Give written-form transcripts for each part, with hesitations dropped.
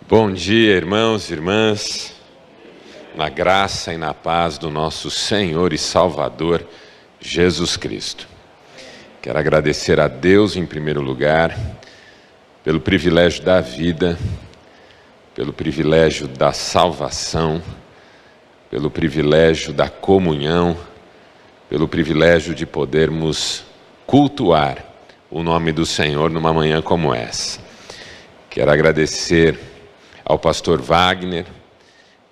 Bom dia, irmãos e irmãs, na graça e na paz do nosso Senhor e Salvador, Jesus Cristo. Quero agradecer a Deus, em primeiro lugar, pelo privilégio da vida, pelo privilégio da salvação, pelo privilégio da comunhão, pelo privilégio de podermos cultuar o nome do Senhor numa manhã como essa. Quero agradecer ao pastor Wagner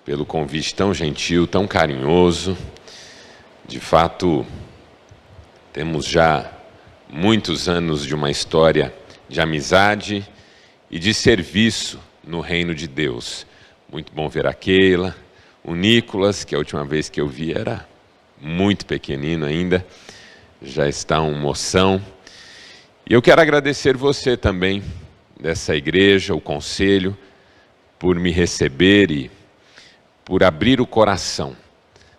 pelo convite tão gentil, tão carinhoso. De fato, temos já muitos anos de uma história de amizade e de serviço no reino de Deus. Muito bom ver a Keila, o Nicolas, que a última vez que eu vi era muito pequenino ainda, já está um moção. E eu quero agradecer você também, dessa igreja, o conselho, por me receber e por abrir o coração.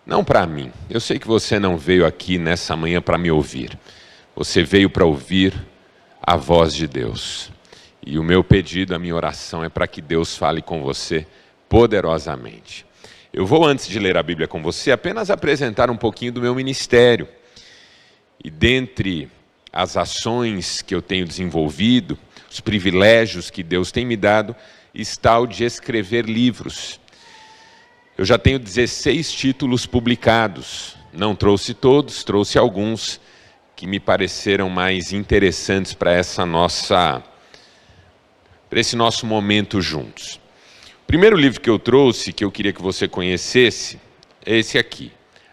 Não para mim. Eu sei que você não veio aqui nessa manhã para me ouvir. Você veio para ouvir a voz de Deus. E o meu pedido, a minha oração é para que Deus fale com você poderosamente. Eu vou, antes de ler a Bíblia com você, apenas apresentar um pouquinho do meu ministério. E dentre as ações que eu tenho desenvolvido, os privilégios que Deus tem me dado, está o de escrever livros. Eu já tenho 16 títulos publicados. Não trouxe todos, trouxe alguns que me pareceram mais interessantes para esse nosso momento juntos. O primeiro livro que eu trouxe, que eu queria que você conhecesse, é esse aqui,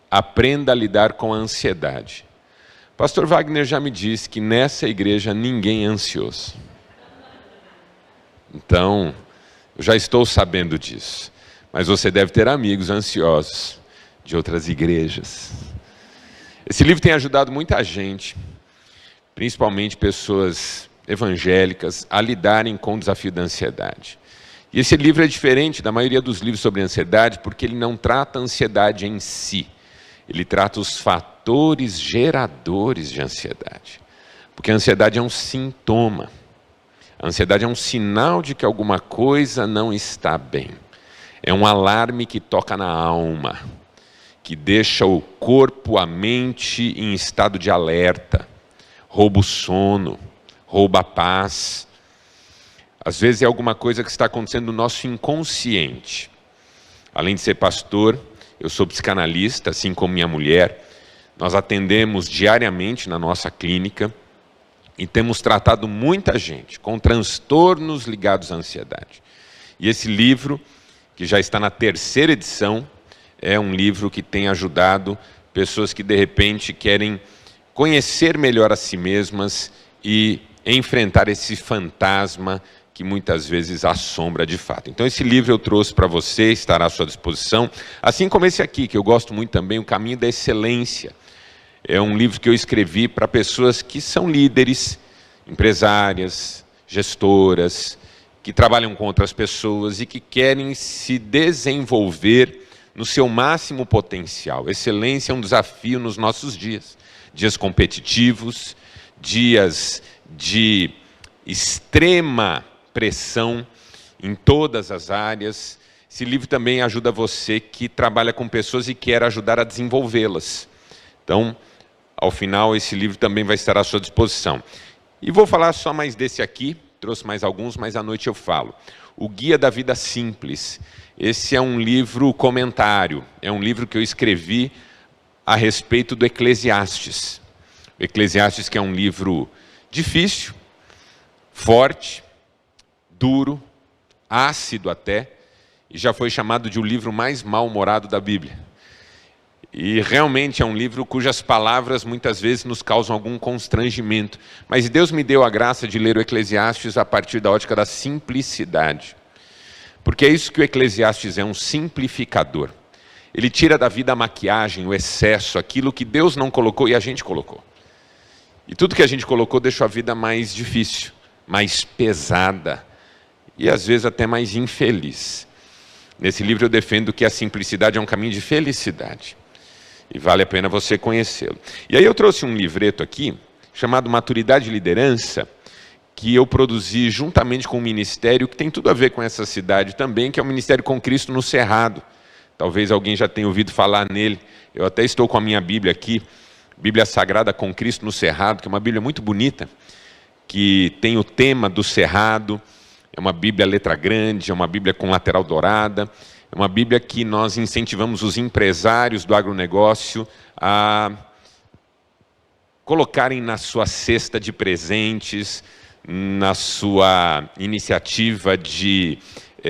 Aprenda a Lidar com a Ansiedade. Pastor Wagner já me disse que nessa igreja ninguém é ansioso. Então, eu já estou sabendo disso. Mas você deve ter amigos ansiosos de outras igrejas. Esse livro tem ajudado muita gente, principalmente pessoas evangélicas, a lidarem com o desafio da ansiedade. E esse livro é diferente da maioria dos livros sobre ansiedade, porque ele não trata a ansiedade em si. Ele trata os fatores geradores de ansiedade. Porque a ansiedade é um sintoma. A ansiedade é um sinal de que alguma coisa não está bem. É um alarme que toca na alma, que deixa o corpo, a mente em estado de alerta, rouba o sono, rouba a paz. Às vezes é alguma coisa que está acontecendo no nosso inconsciente. Além de ser pastor, eu sou psicanalista, assim como minha mulher. Nós atendemos diariamente na nossa clínica e temos tratado muita gente com transtornos ligados à ansiedade. E esse livro, que já está na 3ª edição, é um livro que tem ajudado pessoas que de repente querem conhecer melhor a si mesmas e enfrentar esse fantasma que muitas vezes assombra de fato. Então esse livro eu trouxe para você, estará à sua disposição, assim como esse aqui, que eu gosto muito também, O Caminho da Excelência. É um livro que eu escrevi para pessoas que são líderes, empresárias, gestoras, que trabalham com outras pessoas e que querem se desenvolver no seu máximo potencial. Excelência é um desafio nos nossos dias. Dias competitivos, dias de extrema pressão em todas as áreas. Esse livro também ajuda você que trabalha com pessoas e quer ajudar a desenvolvê-las. Então, ao final, esse livro também vai estar à sua disposição. E vou falar só mais desse aqui, trouxe mais alguns, mas à noite eu falo. O Guia da Vida Simples. Esse é um livro comentário, é um livro que eu escrevi a respeito do Eclesiastes. O Eclesiastes, que é um livro difícil, forte, duro, ácido até, e já foi chamado de o livro mais mal-humorado da Bíblia. E realmente é um livro cujas palavras muitas vezes nos causam algum constrangimento. Mas Deus me deu a graça de ler o Eclesiastes a partir da ótica da simplicidade. Porque é isso que o Eclesiastes é, um simplificador. Ele tira da vida a maquiagem, o excesso, aquilo que Deus não colocou e a gente colocou. E tudo que a gente colocou deixou a vida mais difícil, mais pesada e às vezes até mais infeliz. Nesse livro eu defendo que a simplicidade é um caminho de felicidade. E vale a pena você conhecê-lo. E aí eu trouxe um livreto aqui, chamado Maturidade e Liderança, que eu produzi juntamente com um ministério que tem tudo a ver com essa cidade também, que é o Ministério Com Cristo no Cerrado. Talvez alguém já tenha ouvido falar nele. Eu até estou com a minha Bíblia aqui, Bíblia Sagrada Com Cristo no Cerrado, que é uma Bíblia muito bonita, que tem o tema do Cerrado. É uma Bíblia letra grande, é uma Bíblia com lateral dourada, é uma Bíblia que nós incentivamos os empresários do agronegócio a colocarem na sua cesta de presentes, na sua iniciativa de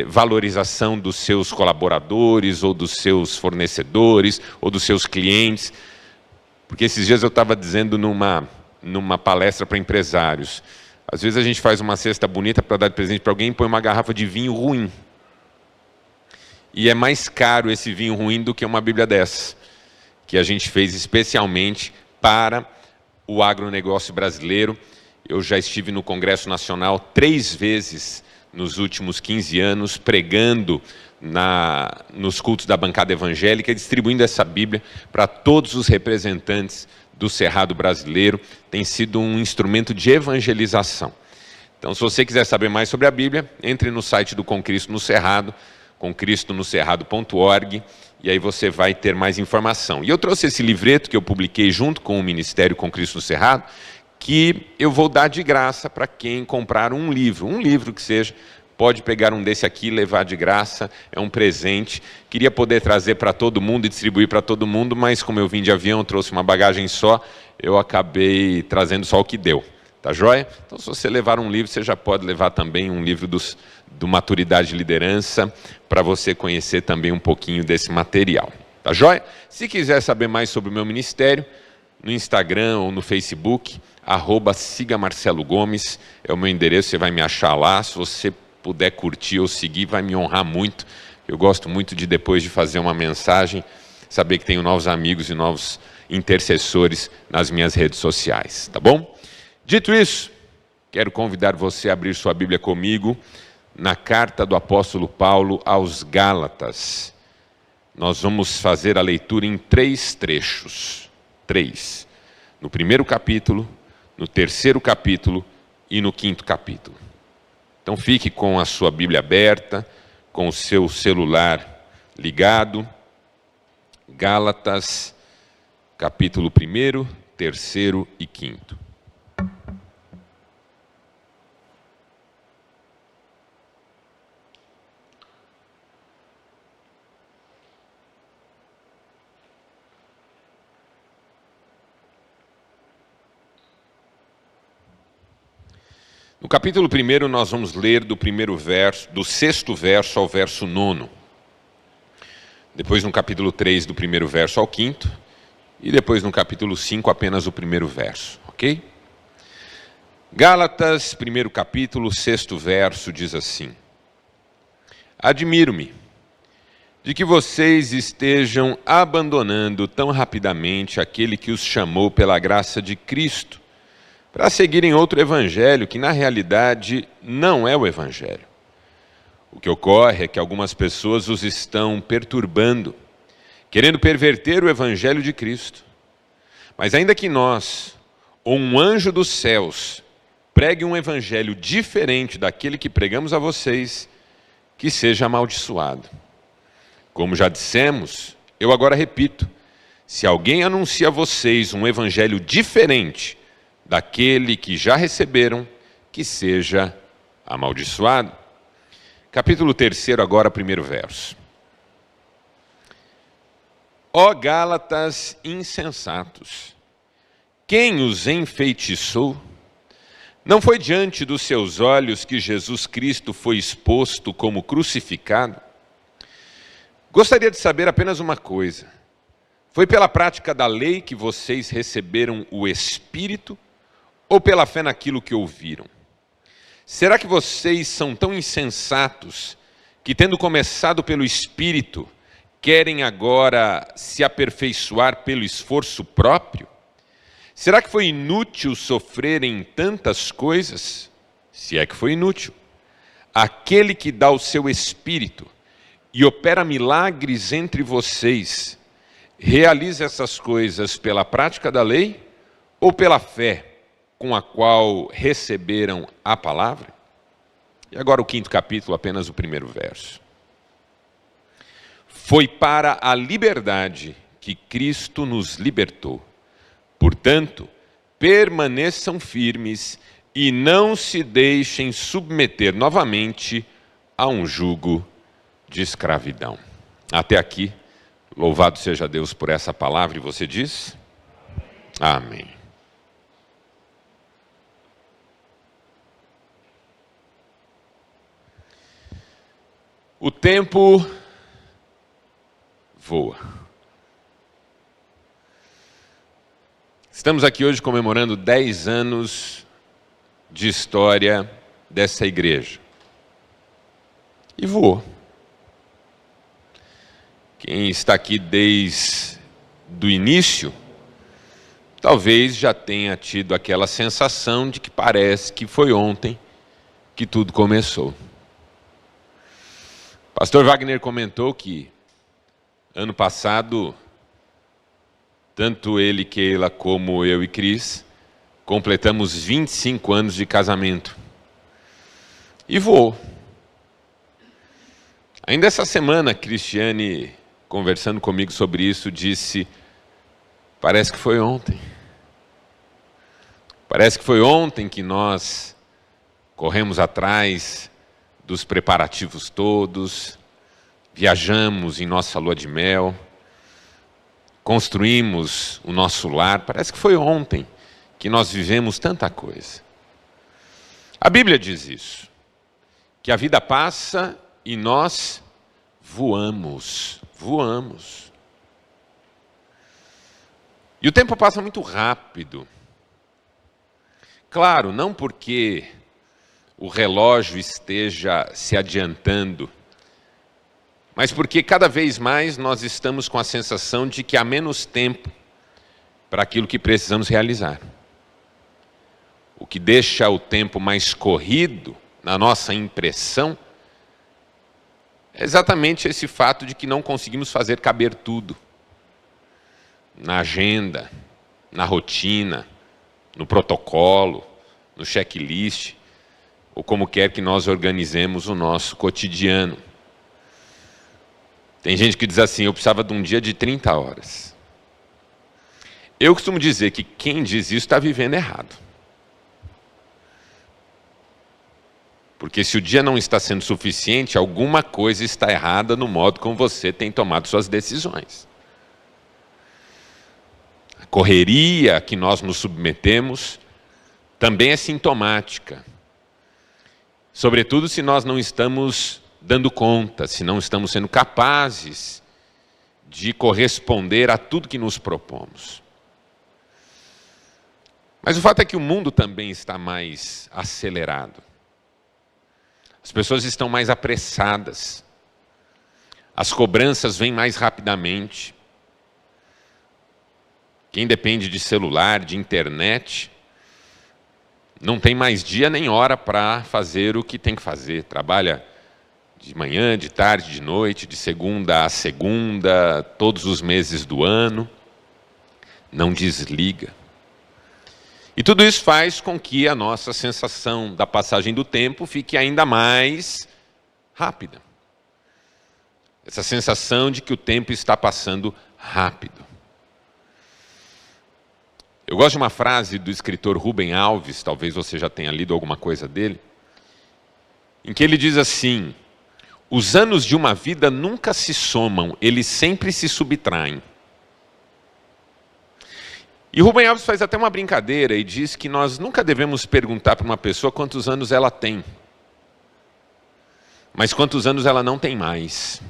valorização dos seus colaboradores, ou dos seus fornecedores, ou dos seus clientes. Porque esses dias eu estava dizendo numa palestra para empresários, às vezes a gente faz uma cesta bonita para dar de presente para alguém e põe uma garrafa de vinho ruim. E é mais caro esse vinho ruim do que uma Bíblia dessa, que a gente fez especialmente para o agronegócio brasileiro. Eu já estive no Congresso Nacional 3 vezes nos últimos 15 anos, pregando nos cultos da bancada evangélica, distribuindo essa Bíblia para todos os representantes do Cerrado brasileiro. Tem sido um instrumento de evangelização. Então, se você quiser saber mais sobre a Bíblia, entre no site do Com Cristo no Cerrado, comcristonocerrado.org, e aí você vai ter mais informação. E eu trouxe esse livreto que eu publiquei junto com o Ministério Com Cristo no Cerrado, que eu vou dar de graça para quem comprar um livro que seja. Pode pegar um desse aqui e levar de graça, é um presente. Queria poder trazer para todo mundo e distribuir para todo mundo, mas como eu vim de avião, trouxe uma bagagem só, eu acabei trazendo só o que deu. Tá joia? Então, se você levar um livro, você já pode levar também um livro do Maturidade e Liderança, para você conhecer também um pouquinho desse material. Tá joia? Se quiser saber mais sobre o meu ministério, no Instagram ou no Facebook, @siga Marcelo Gomes, é o meu endereço, você vai me achar lá. Se você puder curtir ou seguir, vai me honrar muito. Eu gosto muito de, depois de fazer uma mensagem, saber que tenho novos amigos e novos intercessores nas minhas redes sociais, tá bom? Dito isso, quero convidar você a abrir sua Bíblia comigo na carta do apóstolo Paulo aos Gálatas. Nós vamos fazer a leitura em 3 trechos. 3. No primeiro capítulo, no terceiro capítulo e no 5º capítulo. Então fique com a sua Bíblia aberta, com o seu celular ligado. Gálatas, capítulo 1º, 3º e 5º. No capítulo 1º, nós vamos ler do 6º verso ao verso 9. Depois no capítulo 3, do 1º verso ao 5º. E depois no capítulo 5, apenas o 1º verso, ok? Gálatas, 1º capítulo, 6º verso, diz assim: Admiro-me de que vocês estejam abandonando tão rapidamente aquele que os chamou pela graça de Cristo, para seguirem outro evangelho que, na realidade, não é o evangelho. O que ocorre é que algumas pessoas os estão perturbando, querendo perverter o evangelho de Cristo. Mas ainda que nós, ou um anjo dos céus, pregue um evangelho diferente daquele que pregamos a vocês, que seja amaldiçoado. Como já dissemos, eu agora repito, se alguém anuncia a vocês um evangelho diferente daquele que já receberam, que seja amaldiçoado. Capítulo 3, agora, 1º verso. Ó Gálatas insensatos, quem os enfeitiçou? Não foi diante dos seus olhos que Jesus Cristo foi exposto como crucificado? Gostaria de saber apenas uma coisa. Foi pela prática da lei que vocês receberam o Espírito, ou pela fé naquilo que ouviram? Será que vocês são tão insensatos que, tendo começado pelo Espírito, querem agora se aperfeiçoar pelo esforço próprio? Será que foi inútil sofrerem tantas coisas? Se é que foi inútil. Aquele que dá o seu Espírito e opera milagres entre vocês, realiza essas coisas pela prática da lei ou pela fé com a qual receberam a palavra? E agora o 5º capítulo, apenas o 1º verso. Foi para a liberdade que Cristo nos libertou. Portanto, permaneçam firmes e não se deixem submeter novamente a um jugo de escravidão. Até aqui, louvado seja Deus por essa palavra, e você diz? Amém. O tempo voa. Estamos aqui hoje comemorando 10 anos de história dessa igreja. E voou. Quem está aqui desde o início, talvez já tenha tido aquela sensação de que parece que foi ontem que tudo começou. Pastor Wagner comentou que ano passado, tanto ele, Keila, como eu e Cris, completamos 25 anos de casamento. E voou. Ainda essa semana, Cristiane, conversando comigo sobre isso, disse: parece que foi ontem. Parece que foi ontem que nós corremos atrás dos preparativos todos, viajamos em nossa lua de mel, construímos o nosso lar. Parece que foi ontem que nós vivemos tanta coisa. A Bíblia diz isso, que a vida passa e nós voamos. E o tempo passa muito rápido. Claro, não porque o relógio esteja se adiantando, mas porque cada vez mais nós estamos com a sensação de que há menos tempo para aquilo que precisamos realizar. O que deixa o tempo mais corrido, na nossa impressão, é exatamente esse fato de que não conseguimos fazer caber tudo. Na agenda, na rotina, no protocolo, no checklist, ou como quer que nós organizemos o nosso cotidiano. Tem gente que diz assim: eu precisava de um dia de 30 horas. Eu costumo dizer que quem diz isso está vivendo errado. Porque se o dia não está sendo suficiente, alguma coisa está errada no modo como você tem tomado suas decisões. A correria a que nós nos submetemos também é sintomática. Sobretudo se nós não estamos dando conta, se não estamos sendo capazes de corresponder a tudo que nos propomos. Mas o fato é que o mundo também está mais acelerado. As pessoas estão mais apressadas. As cobranças vêm mais rapidamente. Quem depende de celular, de internet, não tem mais dia nem hora para fazer o que tem que fazer. Trabalha de manhã, de tarde, de noite, de segunda a segunda, todos os meses do ano. Não desliga. E tudo isso faz com que a nossa sensação da passagem do tempo fique ainda mais rápida. Essa sensação de que o tempo está passando rápido. Eu gosto de uma frase do escritor Rubem Alves, talvez você já tenha lido alguma coisa dele, em que ele diz assim: os anos de uma vida nunca se somam, eles sempre se subtraem. E Rubem Alves faz até uma brincadeira e diz que nós nunca devemos perguntar para uma pessoa quantos anos ela tem, mas quantos anos ela não tem mais.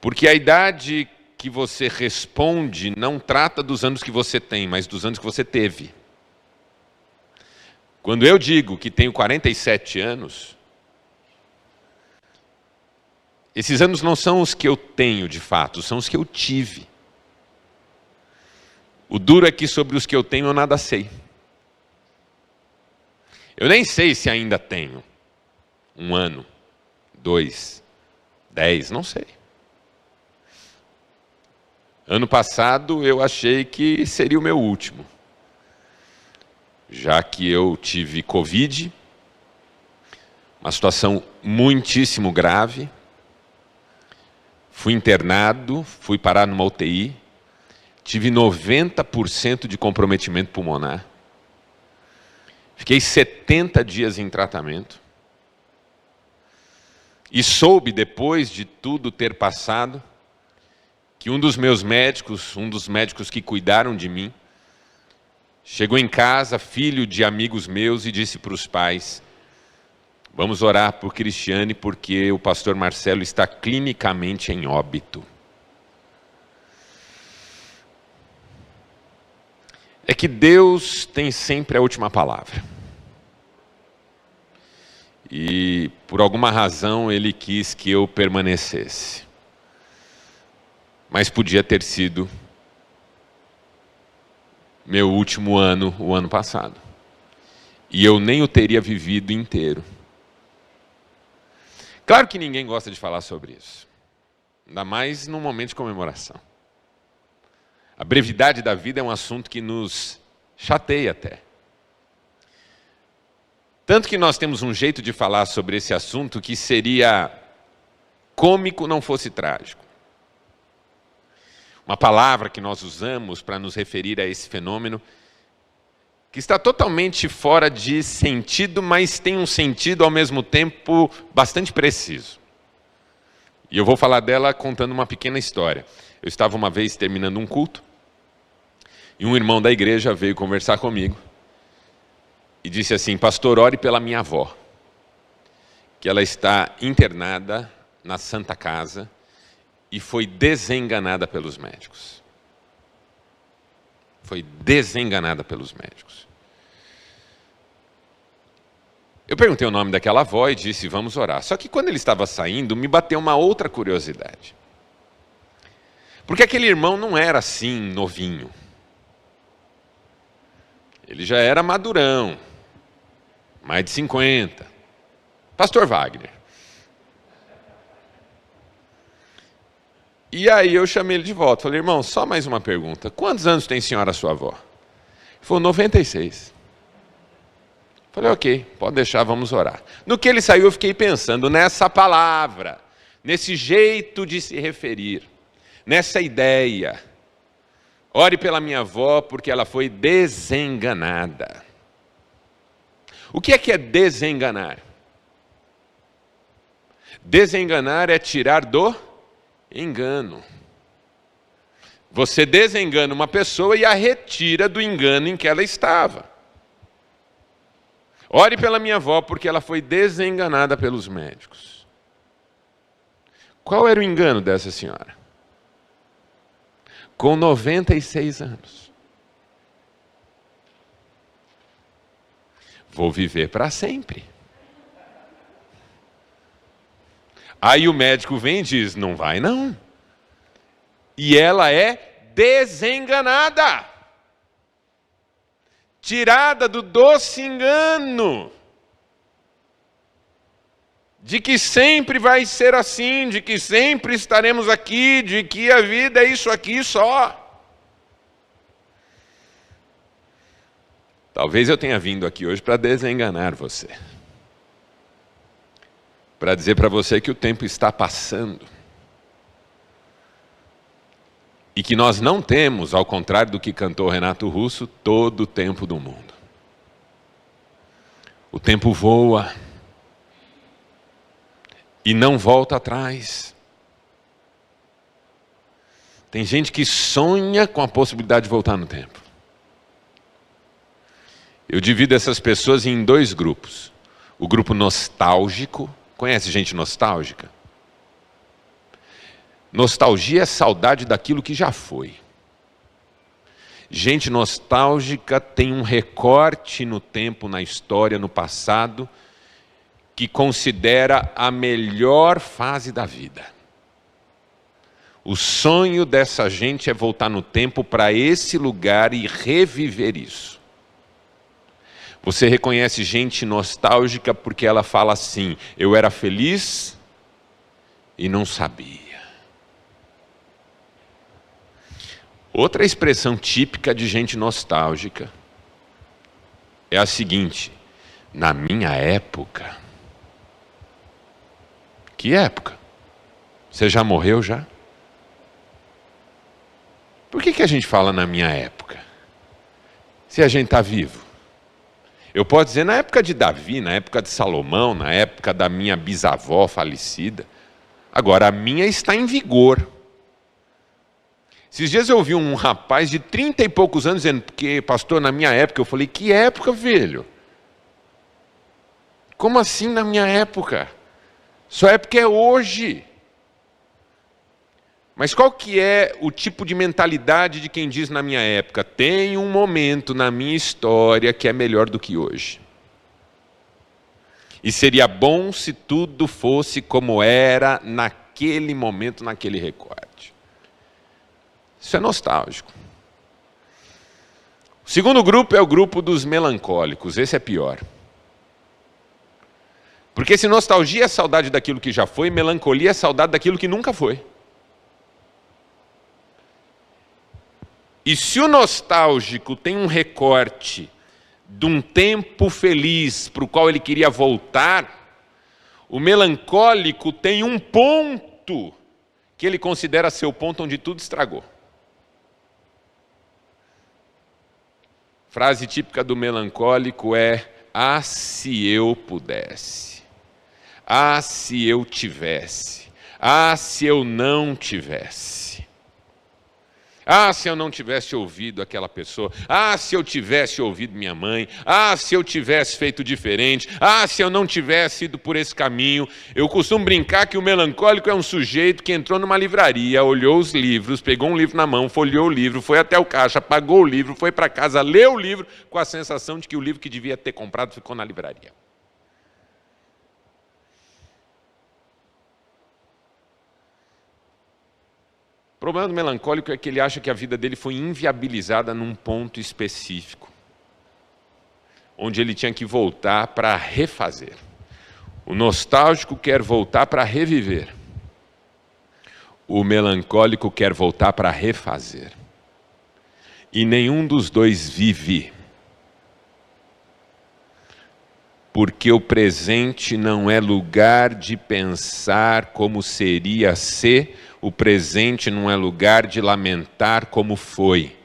Porque a idade que você responde não trata dos anos que você tem, mas dos anos que você teve. Quando eu digo que tenho 47 anos, esses anos não são os que eu tenho de fato, são os que eu tive. O duro é que sobre os que eu tenho eu nada sei. Eu nem sei se ainda tenho 1 ano, 2, 10, não sei. Ano passado eu achei que seria o meu último. já que eu tive Covid, uma situação muitíssimo grave. Fui internado, fui parar numa UTI, tive 90% de comprometimento pulmonar. Fiquei 70 dias em tratamento. E soube, depois de tudo ter passado, que um dos médicos que cuidaram de mim, chegou em casa, filho de amigos meus, e disse para os pais: vamos orar por Cristiane, porque o pastor Marcelo está clinicamente em óbito. É que Deus tem sempre a última palavra. E por alguma razão Ele quis que eu permanecesse. Mas podia ter sido meu último ano, o ano passado. E eu nem o teria vivido inteiro. Claro que ninguém gosta de falar sobre isso. Ainda mais num momento de comemoração. A brevidade da vida é um assunto que nos chateia até. Tanto que nós temos um jeito de falar sobre esse assunto que seria cômico não fosse trágico. Uma palavra que nós usamos para nos referir a esse fenômeno, que está totalmente fora de sentido, mas tem um sentido ao mesmo tempo bastante preciso. E eu vou falar dela contando uma pequena história. Eu estava uma vez terminando um culto, e um irmão da igreja veio conversar comigo, e disse assim: pastor, ore pela minha avó, que ela está internada na Santa Casa, e foi desenganada pelos médicos. Foi desenganada pelos médicos. Eu perguntei o nome daquela avó e disse: vamos orar. Só que quando ele estava saindo, me bateu uma outra curiosidade. Porque aquele irmão não era assim, novinho. Ele já era madurão, mais de 50. Pastor Wagner. E aí eu chamei ele de volta. Falei: irmão, só mais uma pergunta. Quantos anos tem a senhora, sua avó? Ele falou: 96. Falei: ok, pode deixar, vamos orar. No que ele saiu, eu fiquei pensando nessa palavra, nesse jeito de se referir, nessa ideia. Ore pela minha avó, porque ela foi desenganada. O que é desenganar? Desenganar é tirar do engano. Você desengana uma pessoa e a retira do engano em que ela estava. Ore pela minha avó, porque ela foi desenganada pelos médicos. Qual era o engano dessa senhora? Com 96 anos. Vou viver para sempre. Aí o médico vem e diz: não vai não. E ela é desenganada. Tirada do doce engano. De que sempre vai ser assim, de que sempre estaremos aqui, de que a vida é isso aqui só. Talvez eu tenha vindo aqui hoje para desenganar você. Para dizer para você que o tempo está passando. E que nós não temos, ao contrário do que cantou Renato Russo, todo o tempo do mundo. O tempo voa. E não volta atrás. Tem gente que sonha com a possibilidade de voltar no tempo. Eu divido essas pessoas em dois grupos. O grupo nostálgico. Conhece gente nostálgica? Nostalgia é saudade daquilo que já foi. Gente nostálgica tem um recorte no tempo, na história, no passado, que considera a melhor fase da vida. O sonho dessa gente é voltar no tempo para esse lugar e reviver isso. Você reconhece gente nostálgica porque ela fala assim: eu era feliz e não sabia. Outra expressão típica de gente nostálgica: é a seguinte: na minha época. Que época? Você já morreu já? Por que a gente fala na minha época? Se a gente está vivo. Eu posso dizer na época de Davi, na época de Salomão, na época da minha bisavó falecida. Agora, a minha está em vigor. Esses dias eu ouvi um rapaz de 30 e poucos anos dizendo, porque, pastor, na minha época, eu falei, que época, velho? Como assim na minha época? Sua época é hoje. Mas qual que é o tipo de mentalidade de quem diz na minha época? Tem um momento na minha história que é melhor do que hoje. E seria bom se tudo fosse como era naquele momento, naquele recorte. Isso é nostálgico. O segundo grupo é o grupo dos melancólicos. Esse é pior. Porque se nostalgia é saudade daquilo que já foi, melancolia é saudade daquilo que nunca foi. E se o nostálgico tem um recorte de um tempo feliz para o qual ele queria voltar, o melancólico tem um ponto que ele considera ser o ponto onde tudo estragou. Frase típica do melancólico é: ah, se eu pudesse. Ah, se eu tivesse. Ah, se eu não tivesse. Ah, se eu não tivesse ouvido aquela pessoa. Ah, se eu tivesse ouvido minha mãe. Ah, se eu tivesse feito diferente. Ah, se eu não tivesse ido por esse caminho. Eu costumo brincar que o melancólico é um sujeito que entrou numa livraria, olhou os livros, pegou um livro na mão, folheou o livro, foi até o caixa, pagou o livro, foi para casa, leu o livro, com a sensação de que o livro que devia ter comprado ficou na livraria. O problema do melancólico é que ele acha que a vida dele foi inviabilizada num ponto específico, onde ele tinha que voltar para refazer. O nostálgico quer voltar para reviver. O melancólico quer voltar para refazer. E nenhum dos dois vive. Porque o presente não é lugar de pensar como seria ser. O presente não é lugar de lamentar como foi.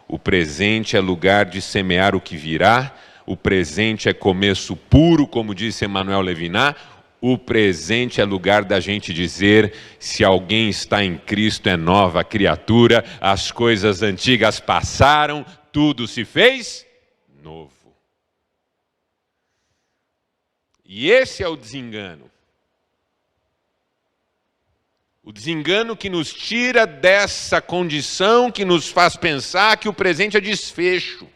O presente é lugar de semear o que virá. O presente é começo puro, como disse Emmanuel Levinas. O presente é lugar da gente dizer: se alguém está em Cristo é nova criatura, as coisas antigas passaram, tudo se fez novo. E esse é o desengano. O desengano que nos tira dessa condição, que nos faz pensar que o presente é desfecho.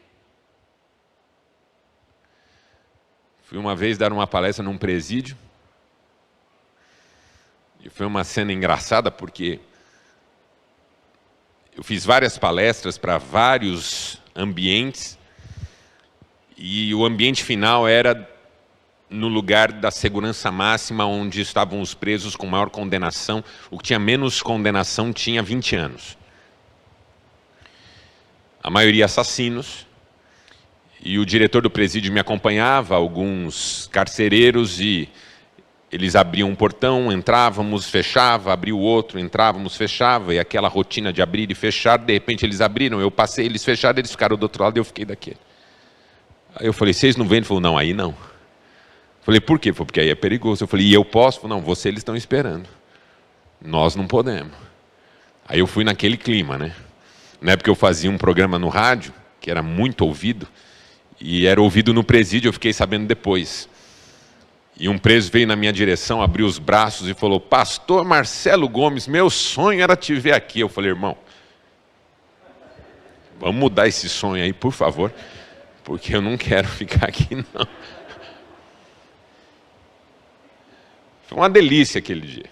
Fui uma vez dar uma palestra num presídio, e foi uma cena engraçada porque eu fiz várias palestras para vários ambientes, e o ambiente final era no lugar da segurança máxima, onde estavam os presos com maior condenação. O que tinha menos condenação tinha 20 anos. A maioria assassinos. E o diretor do presídio me acompanhava, alguns carcereiros, e eles abriam um portão, entrávamos, fechava, abria o outro, entrávamos, fechava, e aquela rotina de abrir e fechar. De repente eles abriram, eu passei, eles fecharam, eles ficaram do outro lado e eu fiquei daquele. Aí eu falei: vocês não vêm? Ele falou: não, aí não. Falei: por quê? Porque aí é perigoso. Eu falei: e eu posso? Falei: não, você eles estão esperando. Nós não podemos. Aí eu fui naquele clima, né? Na época eu fazia um programa no rádio, que era muito ouvido, e era ouvido no presídio, eu fiquei sabendo depois. E um preso veio na minha direção, abriu os braços e falou: pastor Marcelo Gomes, meu sonho era te ver aqui. Eu falei: irmão, vamos mudar esse sonho aí, por favor, porque eu não quero ficar aqui, não. Foi uma delícia aquele dia.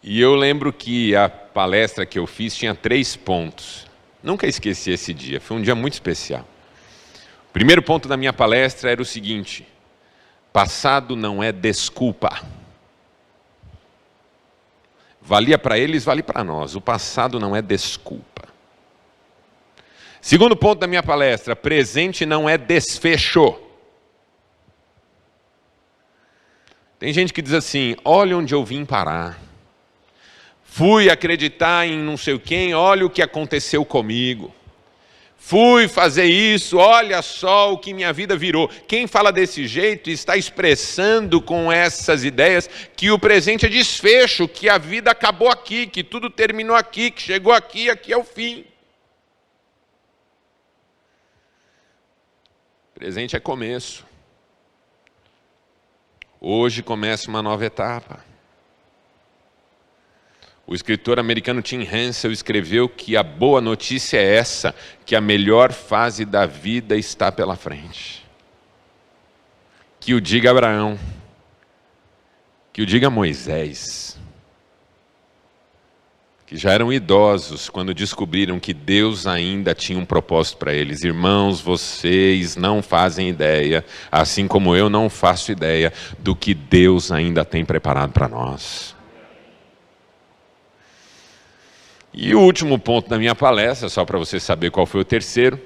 E eu lembro que a palestra que eu fiz tinha 3 pontos. Nunca esqueci esse dia, foi um dia muito especial. O primeiro ponto da minha palestra era o seguinte: passado não é desculpa. Valia para eles, vale para nós. O passado não é desculpa. Segundo ponto da minha palestra, presente não é desfecho. Tem gente que diz assim, olha onde eu vim parar. Fui acreditar em não sei quem, olha o que aconteceu comigo. Fui fazer isso, olha só o que minha vida virou. Quem fala desse jeito está expressando com essas ideias que o presente é desfecho, que a vida acabou aqui, que tudo terminou aqui, que chegou aqui, aqui é o fim. Presente é começo. Hoje começa uma nova etapa. O escritor americano Tim Hensel escreveu que a boa notícia é essa, que a melhor fase da vida está pela frente. Que o diga Abraão, que o diga Moisés, que já eram idosos quando descobriram que Deus ainda tinha um propósito para eles. Irmãos, vocês não fazem ideia, assim como eu não faço ideia, do que Deus ainda tem preparado para nós. E o último ponto da minha palestra, só para você saber qual foi o terceiro,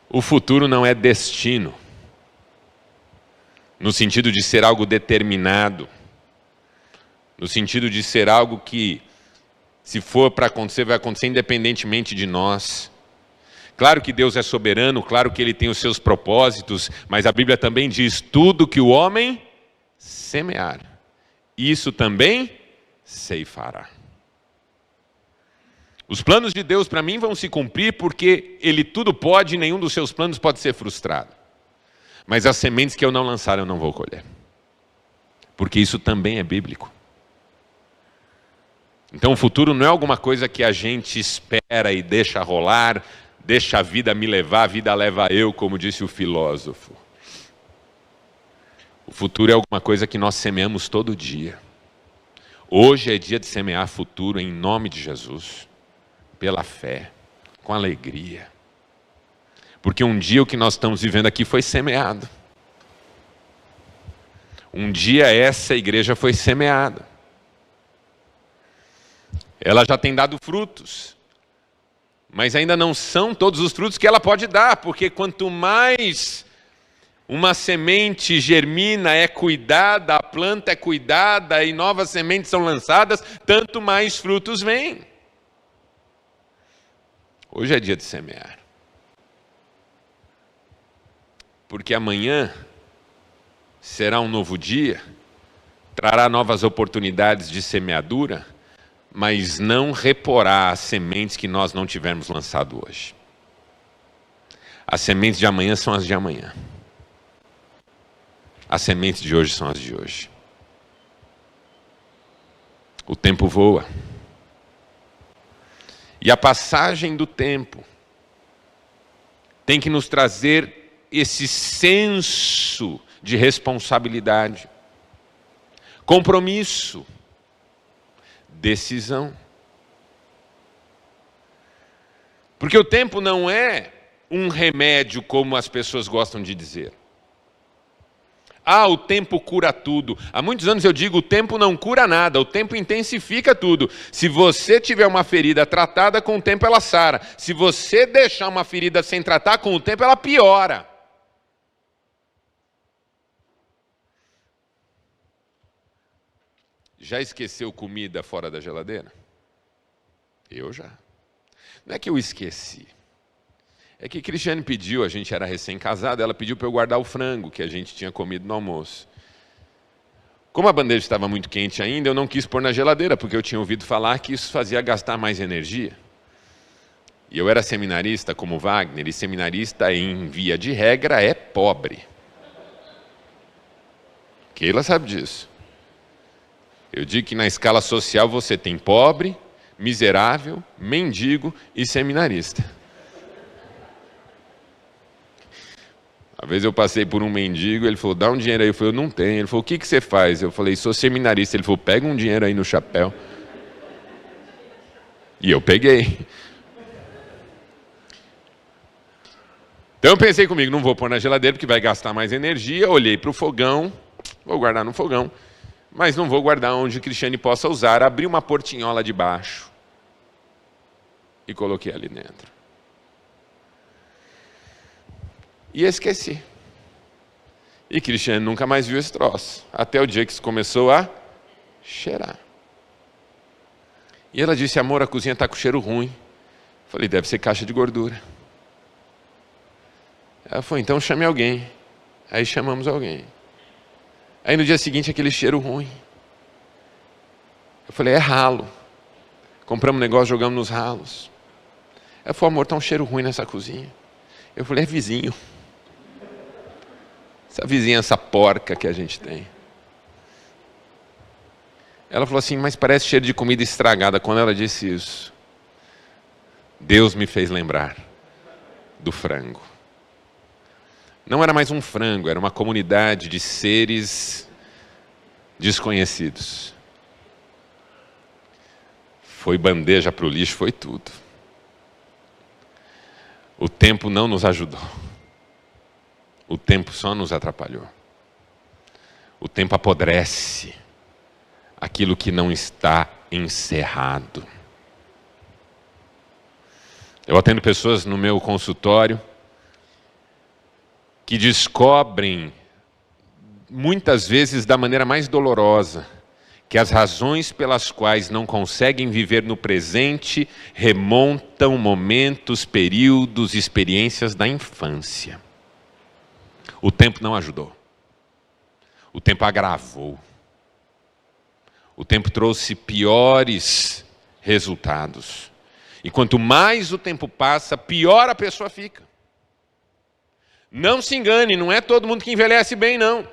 o futuro não é destino, no sentido de ser algo determinado, no sentido de ser algo que, se for para acontecer, vai acontecer independentemente de nós. Claro que Deus é soberano, claro que Ele tem os seus propósitos, mas a Bíblia também diz, tudo que o homem semear, isso também ceifará. Os planos de Deus para mim vão se cumprir porque Ele tudo pode e nenhum dos seus planos pode ser frustrado. Mas as sementes que eu não lançar eu não vou colher. Porque isso também é bíblico. Então o futuro não é alguma coisa que a gente espera e deixa rolar, deixa a vida me levar, a vida leva eu, como disse o filósofo. O futuro é alguma coisa que nós semeamos todo dia. Hoje é dia de semear futuro em nome de Jesus. Pela fé, com alegria. Porque um dia o que nós estamos vivendo aqui foi semeado. Um dia essa igreja foi semeada. Ela já tem dado frutos. Mas ainda não são todos os frutos que ela pode dar, porque quanto mais uma semente germina, é cuidada, a planta é cuidada e novas sementes são lançadas, tanto mais frutos vêm. Hoje é dia de semear. Porque amanhã será um novo dia, trará novas oportunidades de semeadura, mas não reporá as sementes que nós não tivermos lançado hoje. As sementes de amanhã são as de amanhã. As sementes de hoje são as de hoje. O tempo voa. E a passagem do tempo tem que nos trazer esse senso de responsabilidade, compromisso, decisão. Porque o tempo não é um remédio como as pessoas gostam de dizer. Ah, o tempo cura tudo. Há muitos anos eu digo, o tempo não cura nada, o tempo intensifica tudo. Se você tiver uma ferida tratada, com o tempo ela sara. Se você deixar uma ferida sem tratar, com o tempo ela piora. Já esqueceu comida fora da geladeira? Eu já. Não é que eu esqueci. É que Cristiane pediu, a gente era recém-casado, ela pediu para eu guardar o frango que a gente tinha comido no almoço. Como a bandeja estava muito quente ainda, eu não quis pôr na geladeira, porque eu tinha ouvido falar que isso fazia gastar mais energia. E eu era seminarista como Wagner, e seminarista, em via de regra, é pobre. Keila sabe disso. Eu digo que na escala social você tem pobre, miserável, mendigo e seminarista. Uma vez eu passei por um mendigo, ele falou, dá um dinheiro aí. Eu falei, eu não tenho. Ele falou, o que você faz? Eu falei, sou seminarista. Ele falou, pega um dinheiro aí no chapéu. E eu peguei. Então eu pensei comigo, não vou pôr na geladeira porque vai gastar mais energia. Olhei para o fogão, vou guardar no fogão, mas não vou guardar onde Cristiane possa usar. Abri uma portinhola de baixo e coloquei ali dentro. E esqueci. E Cristiane nunca mais viu esse troço, até o dia que isso começou a cheirar. E ela disse: amor, a cozinha está com cheiro ruim. Falei: deve ser caixa de gordura. Ela falou: então chame alguém. Aí chamamos alguém. Aí no dia seguinte aquele cheiro ruim. Eu falei: é ralo. Compramos um negócio, jogamos nos ralos. Ela falou: amor, está um cheiro ruim nessa cozinha. Eu falei: é vizinho. Essa vizinhança porca que a gente tem. Ela falou assim: mas parece cheiro de comida estragada. Quando ela disse isso, Deus me fez lembrar do frango. Não era mais um frango, era uma comunidade de seres desconhecidos. Foi bandeja para o lixo, foi tudo. O tempo não nos ajudou. O tempo só nos atrapalhou. O tempo apodrece aquilo que não está encerrado. Eu atendo pessoas no meu consultório que descobrem, muitas vezes da maneira mais dolorosa, que as razões pelas quais não conseguem viver no presente remontam momentos, períodos, experiências da infância. O tempo não ajudou. O tempo agravou. O tempo trouxe piores resultados. E quanto mais o tempo passa, pior a pessoa fica. Não se engane, não é todo mundo que envelhece bem, não.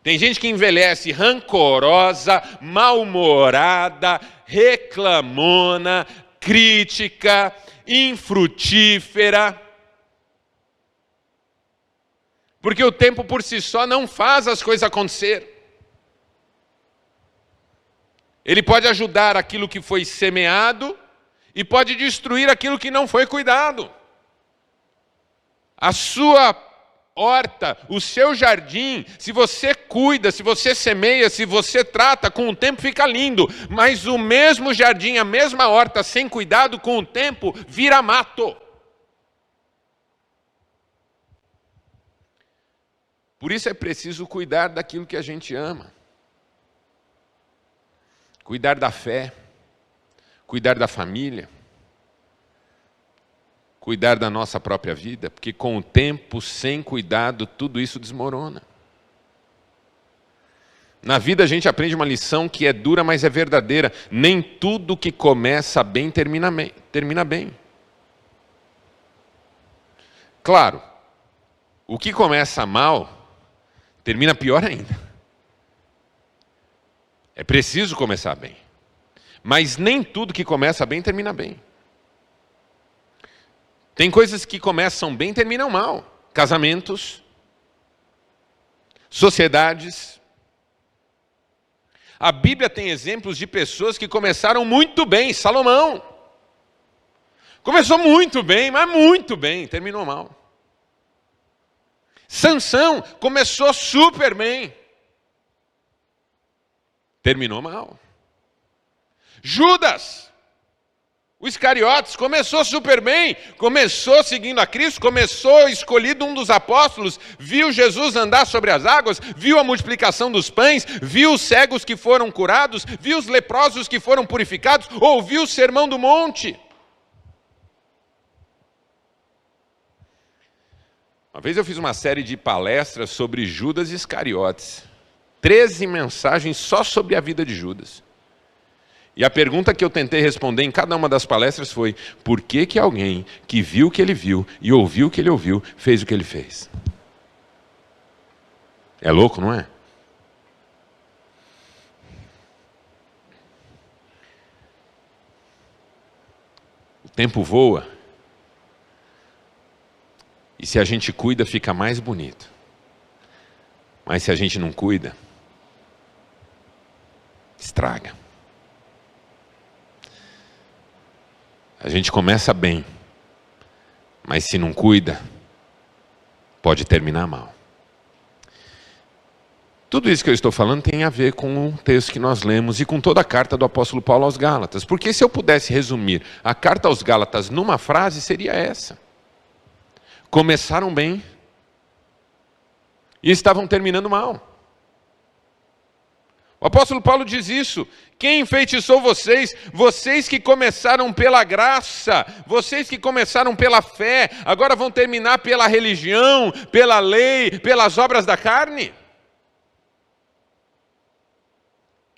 Tem gente que envelhece rancorosa, mal-humorada, reclamona, crítica, infrutífera. Porque o tempo por si só não faz as coisas acontecer. Ele pode ajudar aquilo que foi semeado e pode destruir aquilo que não foi cuidado. A sua horta, o seu jardim, se você cuida, se você semeia, se você trata, com o tempo fica lindo. Mas o mesmo jardim, a mesma horta, sem cuidado, com o tempo vira mato. Por isso é preciso cuidar daquilo que a gente ama. Cuidar da fé, cuidar da família, cuidar da nossa própria vida, porque com o tempo, sem cuidado, tudo isso desmorona. Na vida a gente aprende uma lição que é dura, mas é verdadeira. Nem tudo que começa bem termina bem. Claro, o que começa mal termina pior ainda. É preciso começar bem. Mas nem tudo que começa bem termina bem. Tem coisas que começam bem e terminam mal. Casamentos, sociedades. A Bíblia tem exemplos de pessoas que começaram muito bem. Salomão começou muito bem, mas muito bem, terminou mal. Sansão começou super bem, terminou mal. Judas, o Iscariotes, começou super bem, começou seguindo a Cristo, começou escolhido um dos apóstolos, viu Jesus andar sobre as águas, viu a multiplicação dos pães, viu os cegos que foram curados, viu os leprosos que foram purificados, ouviu o sermão do monte. Uma vez eu fiz uma série de palestras sobre Judas Iscariotes. 13 mensagens só sobre a vida de Judas. E a pergunta que eu tentei responder em cada uma das palestras foi: por que alguém que viu o que ele viu e ouviu o que ele ouviu, fez o que ele fez? É louco, não é? O tempo voa. E se a gente cuida, fica mais bonito. Mas se a gente não cuida, estraga. A gente começa bem, mas se não cuida, pode terminar mal. Tudo isso que eu estou falando tem a ver com o texto que nós lemos e com toda a carta do apóstolo Paulo aos Gálatas. Porque se eu pudesse resumir a carta aos Gálatas numa frase, seria essa: começaram bem e estavam terminando mal. O apóstolo Paulo diz isso: quem enfeitiçou vocês? Vocês que começaram pela graça, vocês que começaram pela fé, agora vão terminar pela religião, pela lei, pelas obras da carne?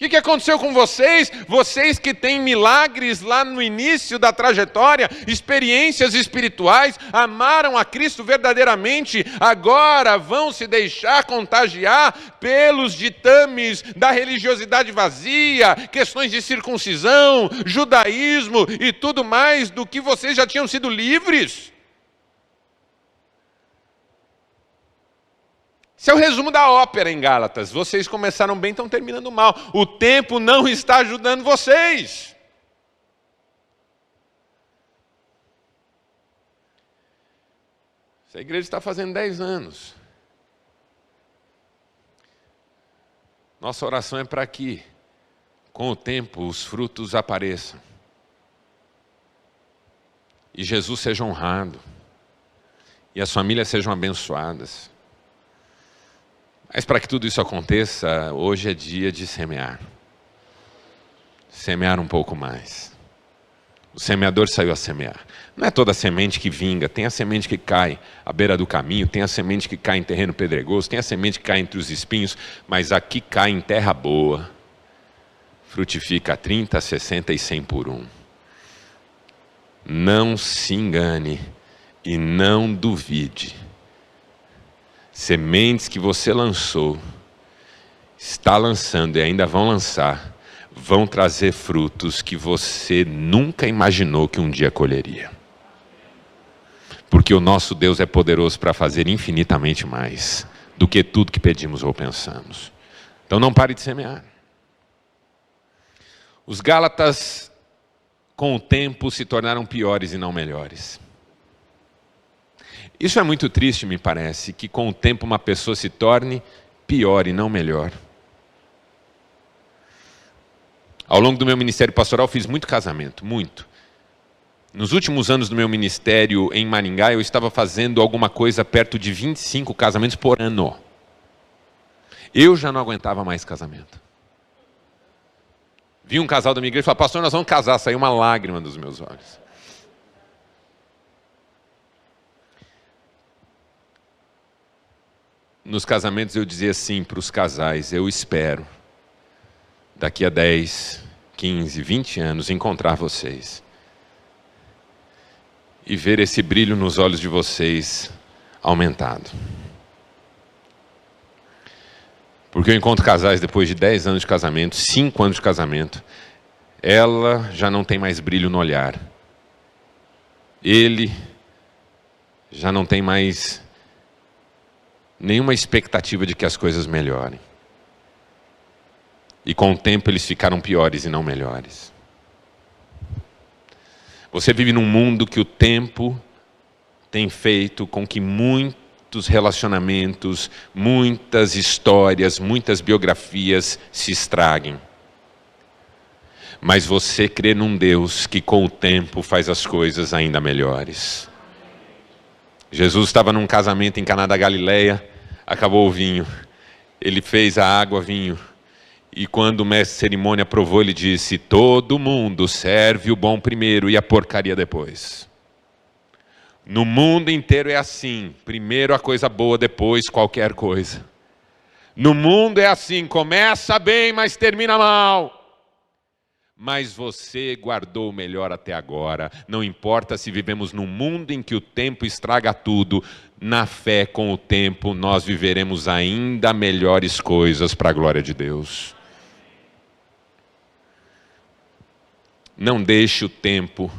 O que aconteceu com vocês? Vocês que têm milagres lá no início da trajetória, experiências espirituais, amaram a Cristo verdadeiramente, agora vão se deixar contagiar pelos ditames da religiosidade vazia, questões de circuncisão, judaísmo e tudo mais do que vocês já tinham sido livres. Esse é o resumo da ópera em Gálatas. Vocês começaram bem, estão terminando mal. O tempo não está ajudando vocês. Essa igreja está fazendo 10 anos. Nossa oração é para que, com o tempo, os frutos apareçam. E Jesus seja honrado. E as famílias sejam abençoadas. Mas para que tudo isso aconteça, hoje é dia de semear. Semear um pouco mais. O semeador saiu a semear. Não é toda semente que vinga, tem a semente que cai à beira do caminho, tem a semente que cai em terreno pedregoso, tem a semente que cai entre os espinhos, mas aqui cai em terra boa. Frutifica 30, 60 e 100 por um. Não se engane e não duvide. Sementes que você lançou, está lançando e ainda vão lançar, vão trazer frutos que você nunca imaginou que um dia colheria. Porque o nosso Deus é poderoso para fazer infinitamente mais do que tudo que pedimos ou pensamos. Então não pare de semear. Os Gálatas, com o tempo, se tornaram piores e não melhores. Isso é muito triste, me parece, que com o tempo uma pessoa se torne pior e não melhor. Ao longo do meu ministério pastoral fiz muito casamento, muito. Nos últimos anos do meu ministério em Maringá, eu estava fazendo alguma coisa perto de 25 casamentos por ano. Eu já não aguentava mais casamento. Vi um casal da minha igreja e falei: pastor, nós vamos casar. Saiu uma lágrima dos meus olhos. Nos casamentos eu dizia assim para os casais: eu espero, daqui a 10, 15, 20 anos, encontrar vocês. E ver esse brilho nos olhos de vocês aumentado. Porque eu encontro casais depois de 10 anos de casamento, 5 anos de casamento, ela já não tem mais brilho no olhar. Ele já não tem mais nenhuma expectativa de que as coisas melhorem. E com o tempo eles ficaram piores e não melhores. Você vive num mundo que o tempo tem feito com que muitos relacionamentos, muitas histórias, muitas biografias se estraguem. Mas você crê num Deus que com o tempo faz as coisas ainda melhores. Jesus estava num casamento em Caná da Galileia, acabou o vinho. Ele fez a água vinho. E quando o mestre de cerimônia provou, ele disse: todo mundo serve o bom primeiro e a porcaria depois. No mundo inteiro é assim: primeiro a coisa boa, depois qualquer coisa. No mundo é assim: começa bem, mas termina mal. Mas você guardou o melhor até agora. Não importa se vivemos num mundo em que o tempo estraga tudo, na fé, com o tempo, nós viveremos ainda melhores coisas para a glória de Deus. Não deixe o tempo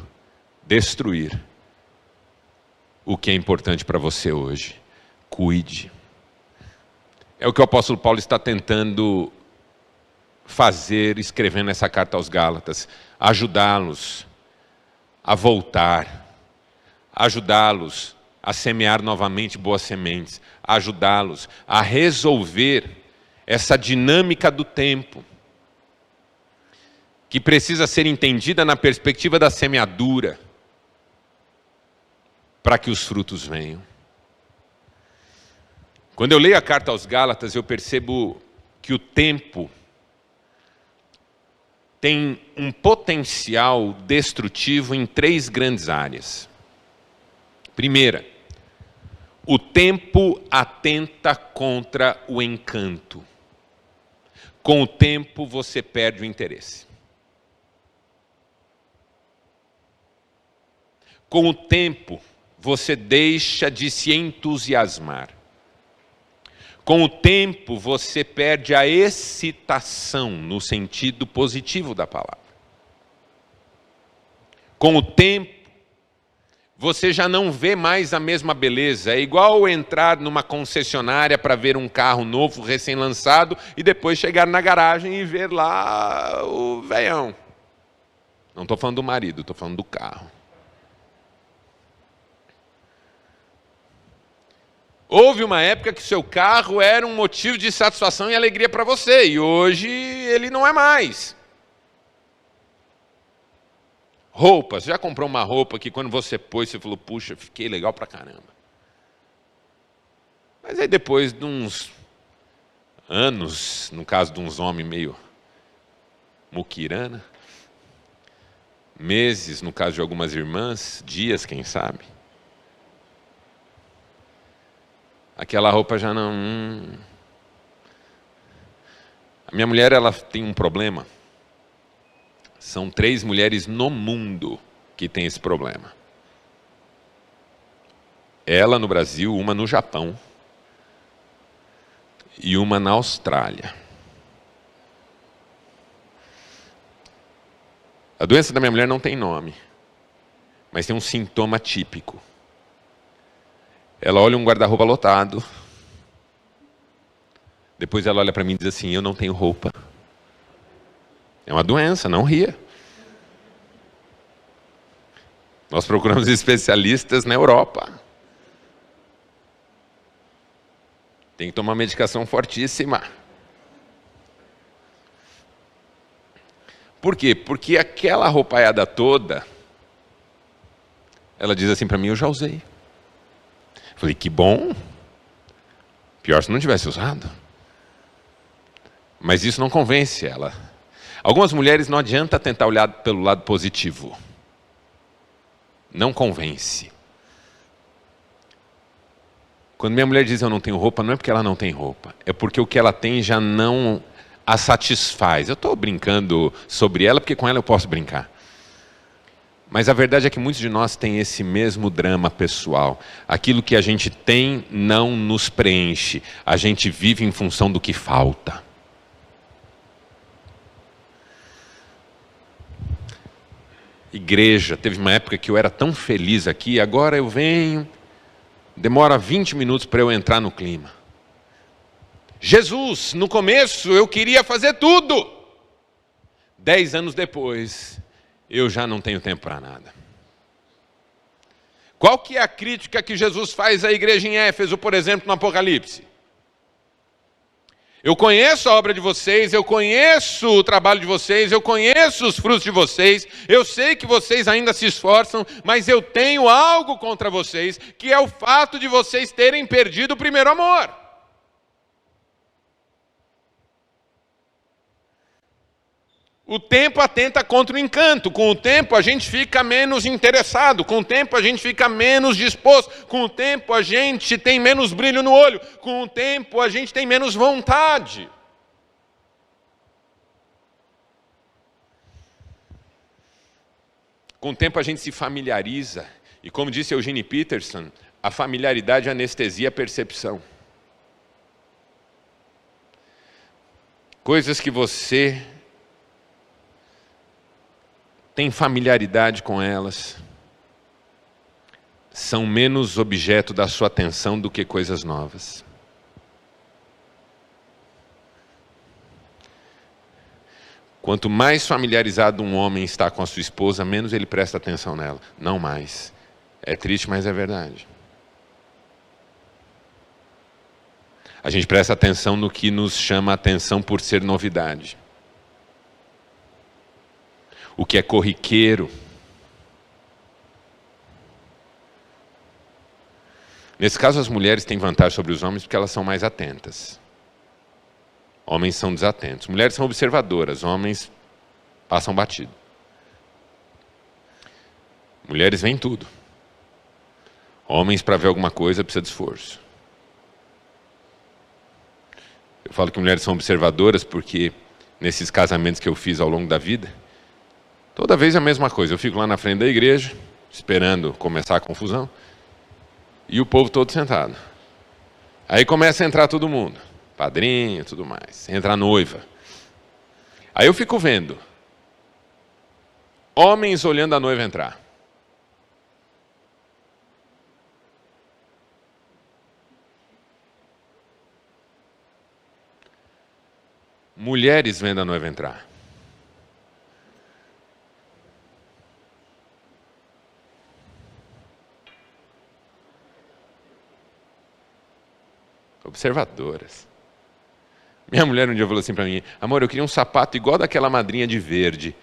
destruir o que é importante para você hoje. Cuide. É o que o apóstolo Paulo está tentando fazer, escrevendo essa carta aos Gálatas. Ajudá-los a voltar. Ajudá-los a semear novamente boas sementes. Ajudá-los a resolver essa dinâmica do tempo, que precisa ser entendida na perspectiva da semeadura, para que os frutos venham. Quando eu leio a carta aos Gálatas, eu percebo que o tempo tem um potencial destrutivo em 3 grandes áreas. Primeira, o tempo atenta contra o encanto. Com o tempo você perde o interesse. Com o tempo você deixa de se entusiasmar. Com o tempo você perde a excitação no sentido positivo da palavra. Com o tempo você já não vê mais a mesma beleza. É igual entrar numa concessionária para ver um carro novo, recém-lançado, e depois chegar na garagem e ver lá o veião. Não estou falando do marido, estou falando do carro. Houve uma época que seu carro era um motivo de satisfação e alegria para você, e hoje ele não é mais. Roupas, já comprou uma roupa que quando você pôs, você falou, puxa, fiquei legal pra caramba. Mas aí depois de uns anos, no caso de uns homens meio muquirana, meses, no caso de algumas irmãs, dias, quem sabe, aquela roupa já não... A minha mulher, ela tem um problema. São 3 mulheres no mundo que têm esse problema. Ela no Brasil, uma no Japão e uma na Austrália. A doença da minha mulher não tem nome, mas tem um sintoma típico. Ela olha um guarda-roupa lotado, depois ela olha para mim e diz assim, eu não tenho roupa. É uma doença, não ria. Nós procuramos especialistas na Europa. Tem que tomar medicação fortíssima. Por quê? Porque aquela roupaiada toda, ela diz assim para mim, eu já usei. Eu falei, que bom. Pior se não tivesse usado. Mas isso não convence ela. Algumas mulheres não adianta tentar olhar pelo lado positivo. Não convence. Quando minha mulher diz eu não tenho roupa, não é porque ela não tem roupa. É porque o que ela tem já não a satisfaz. Eu estou brincando sobre ela porque com ela eu posso brincar. Mas a verdade é que muitos de nós têm esse mesmo drama pessoal. Aquilo que a gente tem não nos preenche. A gente vive em função do que falta. Igreja, teve uma época que eu era tão feliz aqui, agora eu venho, demora 20 minutos para eu entrar no clima. Jesus, no começo eu queria fazer tudo. 10 anos depois, eu já não tenho tempo para nada. Qual que é a crítica que Jesus faz à igreja em Éfeso, por exemplo, no Apocalipse? Eu conheço a obra de vocês, eu conheço o trabalho de vocês, eu conheço os frutos de vocês, eu sei que vocês ainda se esforçam, mas eu tenho algo contra vocês, que é o fato de vocês terem perdido o primeiro amor. O tempo atenta contra o encanto, com o tempo a gente fica menos interessado, com o tempo a gente fica menos disposto, com o tempo a gente tem menos brilho no olho, com o tempo a gente tem menos vontade. Com o tempo a gente se familiariza, e como disse Eugene Peterson, a familiaridade anestesia a percepção. Coisas que você tem familiaridade com elas, são menos objeto da sua atenção do que coisas novas. Quanto mais familiarizado um homem está com a sua esposa, menos ele presta atenção nela. Não mais. É triste, mas é verdade. A gente presta atenção no que nos chama a atenção por ser novidade. O que é corriqueiro. Nesse caso, as mulheres têm vantagem sobre os homens porque elas são mais atentas. Homens são desatentos. Mulheres são observadoras, homens passam batido. Mulheres veem tudo. Homens, para ver alguma coisa, precisa de esforço. Eu falo que mulheres são observadoras porque, nesses casamentos que eu fiz ao longo da vida, toda vez é a mesma coisa. Eu fico lá na frente da igreja, esperando começar a confusão, e o povo todo sentado. Aí começa a entrar todo mundo, padrinho e tudo mais, entra a noiva. Aí eu fico vendo homens olhando a noiva entrar. Mulheres vendo a noiva entrar. Observadoras. Minha mulher um dia falou assim para mim: amor, eu queria um sapato igual daquela madrinha de verde.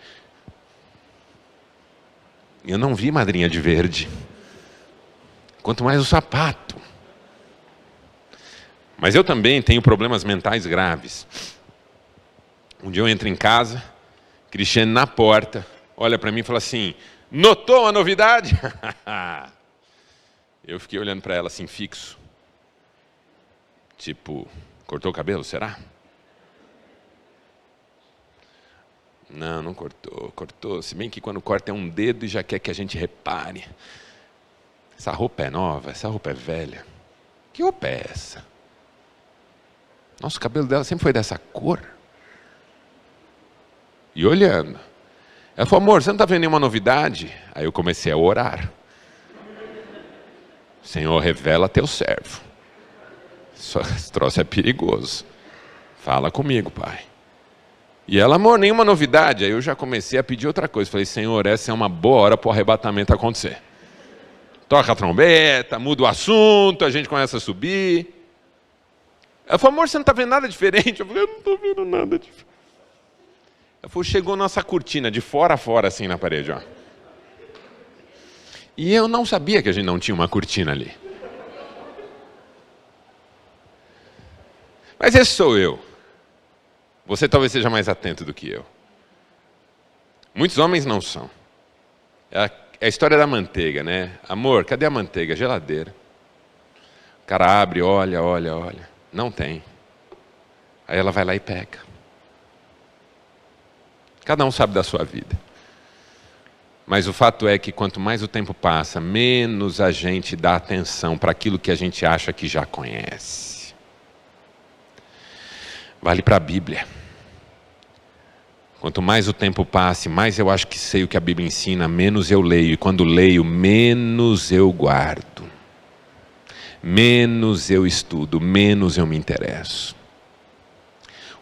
Eu não vi madrinha de verde. Quanto mais o sapato. Mas eu também tenho problemas mentais graves. Um dia eu entro em casa, Cristiane na porta, olha para mim e fala assim: notou a novidade? Eu fiquei olhando para ela assim, fixo. Tipo, cortou o cabelo, será? Não, não cortou, cortou. Se bem que quando corta é um dedo e já quer que a gente repare. Essa roupa é nova, essa roupa é velha. Que roupa é essa? Nossa, o cabelo dela sempre foi dessa cor. E olhando. Ela falou: amor, você não está vendo nenhuma novidade? Aí eu comecei a orar. Senhor, revela teu servo. Esse troço é perigoso. Fala comigo, pai. E ela: amor, nenhuma novidade. Aí eu já comecei a pedir outra coisa. Falei: Senhor, essa é uma boa hora para o arrebatamento acontecer. Toca a trombeta, muda o assunto, a gente começa a subir. Ela falou: amor, você não está vendo nada diferente? Eu falei: eu não estou vendo nada diferente. Ela falou: chegou nossa cortina de fora a fora assim na parede, ó. E eu não sabia que a gente não tinha uma cortina ali. Mas esse sou eu. Você talvez seja mais atento do que eu. Muitos homens não são. É a história da manteiga, né? Amor, cadê a manteiga? Geladeira. O cara abre, olha, olha, olha. Não tem. Aí ela vai lá e pega. Cada um sabe da sua vida. Mas o fato é que quanto mais o tempo passa, menos a gente dá atenção para aquilo que a gente acha que já conhece. Vale para a Bíblia. Quanto mais o tempo passa, mais eu acho que sei o que a Bíblia ensina, menos eu leio. E quando leio, menos eu guardo. Menos eu estudo, menos eu me interesso.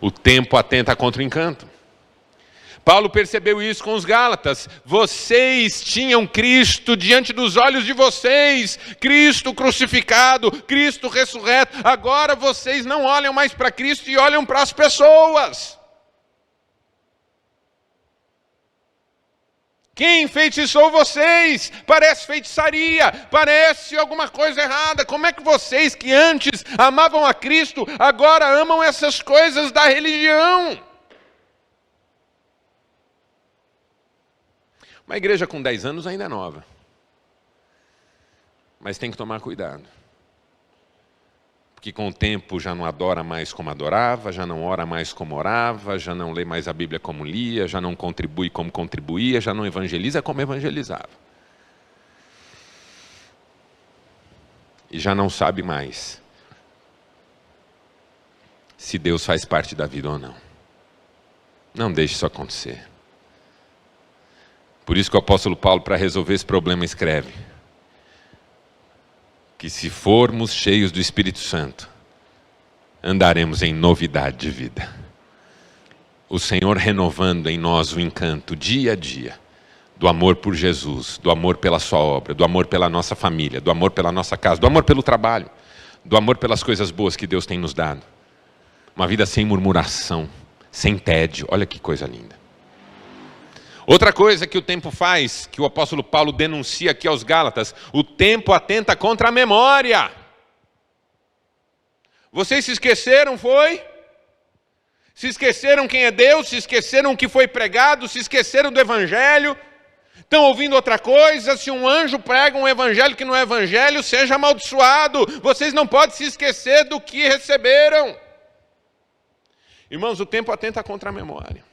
O tempo atenta contra o encanto. Paulo percebeu isso com os Gálatas. Vocês tinham Cristo diante dos olhos de vocês. Cristo crucificado, Cristo ressurreto. Agora vocês não olham mais para Cristo e olham para as pessoas. Quem enfeitiçou vocês? Parece feitiçaria, parece alguma coisa errada. Como é que vocês que antes amavam a Cristo, agora amam essas coisas da religião? Uma igreja com 10 anos ainda é nova. Mas tem que tomar cuidado. Porque com o tempo já não adora mais como adorava, já não ora mais como orava, já não lê mais a Bíblia como lia, já não contribui como contribuía, já não evangeliza como evangelizava. E já não sabe mais se Deus faz parte da vida ou não. Não deixe isso acontecer. Por isso que o apóstolo Paulo, para resolver esse problema, escreve que se formos cheios do Espírito Santo, andaremos em novidade de vida. O Senhor renovando em nós o encanto, dia a dia, do amor por Jesus, do amor pela sua obra, do amor pela nossa família, do amor pela nossa casa, do amor pelo trabalho, do amor pelas coisas boas que Deus tem nos dado. Uma vida sem murmuração, sem tédio, olha que coisa linda. Outra coisa que o tempo faz, que o apóstolo Paulo denuncia aqui aos Gálatas: o tempo atenta contra a memória. Vocês se esqueceram, foi? Se esqueceram quem é Deus, se esqueceram o que foi pregado, se esqueceram do evangelho. Estão ouvindo outra coisa? Se um anjo prega um evangelho que não é evangelho, seja amaldiçoado. Vocês não podem se esquecer do que receberam. Irmãos, o tempo atenta contra a memória.